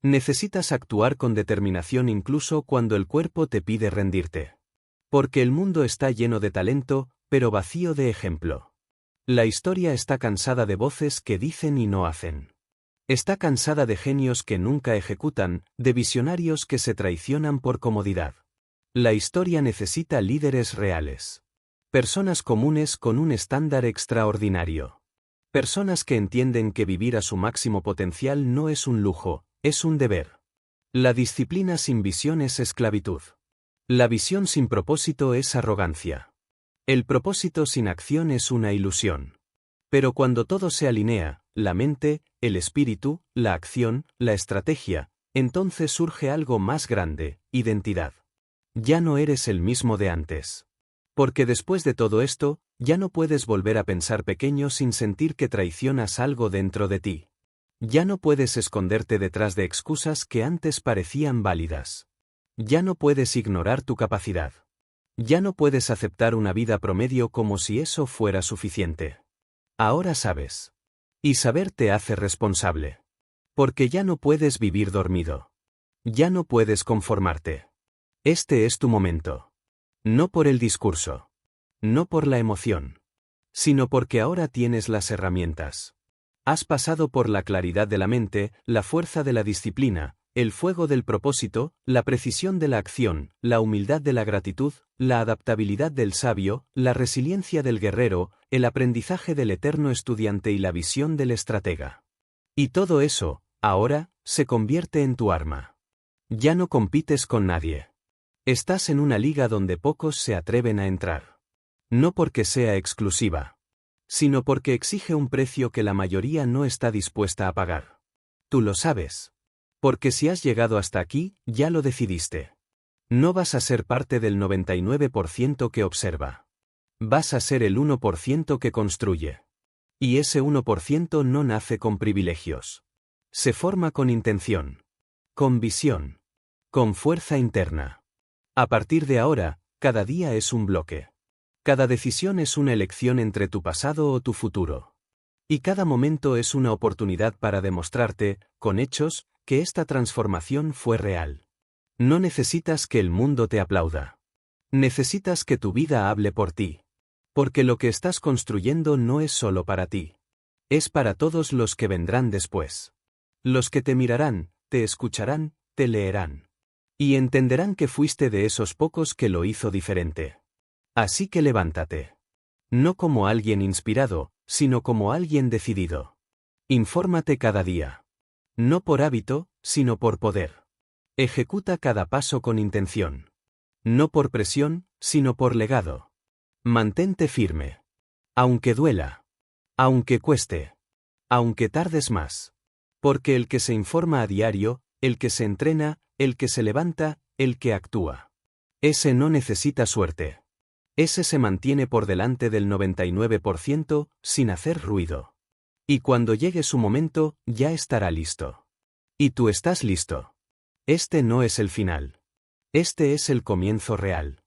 Necesitas actuar con determinación incluso cuando el cuerpo te pide rendirte. Porque el mundo está lleno de talento, pero vacío de ejemplo. La historia está cansada de voces que dicen y no hacen. Está cansada de genios que nunca ejecutan, de visionarios que se traicionan por comodidad. La historia necesita líderes reales. Personas comunes con un estándar extraordinario. Personas que entienden que vivir a su máximo potencial no es un lujo, es un deber. La disciplina sin visión es esclavitud. La visión sin propósito es arrogancia. El propósito sin acción es una ilusión. Pero cuando todo se alinea, la mente, el espíritu, la acción, la estrategia, entonces surge algo más grande, identidad. Ya no eres el mismo de antes. Porque después de todo esto, ya no puedes volver a pensar pequeño sin sentir que traicionas algo dentro de ti. Ya no puedes esconderte detrás de excusas que antes parecían válidas. Ya no puedes ignorar tu capacidad. Ya no puedes aceptar una vida promedio como si eso fuera suficiente. Ahora sabes. Y saber te hace responsable. Porque ya no puedes vivir dormido. Ya no puedes conformarte. Este es tu momento. No por el discurso. No por la emoción. Sino porque ahora tienes las herramientas. Has pasado por la claridad de la mente, la fuerza de la disciplina, el fuego del propósito, la precisión de la acción, la humildad de la gratitud, la adaptabilidad del sabio, la resiliencia del guerrero, el aprendizaje del eterno estudiante y la visión del estratega. Y todo eso, ahora, se convierte en tu arma. Ya no compites con nadie. Estás en una liga donde pocos se atreven a entrar. No porque sea exclusiva, sino porque exige un precio que la mayoría no está dispuesta a pagar. Tú lo sabes. Porque si has llegado hasta aquí, ya lo decidiste. No vas a ser parte del 99% que observa. Vas a ser el 1% que construye. Y ese 1% no nace con privilegios. Se forma con intención. Con visión. Con fuerza interna. A partir de ahora, cada día es un bloque. Cada decisión es una elección entre tu pasado o tu futuro. Y cada momento es una oportunidad para demostrarte, con hechos, que esta transformación fue real. No necesitas que el mundo te aplauda. Necesitas que tu vida hable por ti. Porque lo que estás construyendo no es solo para ti. Es para todos los que vendrán después. Los que te mirarán, te escucharán, te leerán. Y entenderán que fuiste de esos pocos que lo hizo diferente. Así que levántate. No como alguien inspirado, sino como alguien decidido. Infórmate cada día. No por hábito, sino por poder. Ejecuta cada paso con intención. No por presión, sino por legado. Mantente firme. Aunque duela. Aunque cueste. Aunque tardes más. Porque el que se informa a diario, el que se entrena, el que se levanta, el que actúa. Ese no necesita suerte. Ese se mantiene por delante del 99% sin hacer ruido. Y cuando llegue su momento, ya estará listo. Y tú estás listo. Este no es el final. Este es el comienzo real.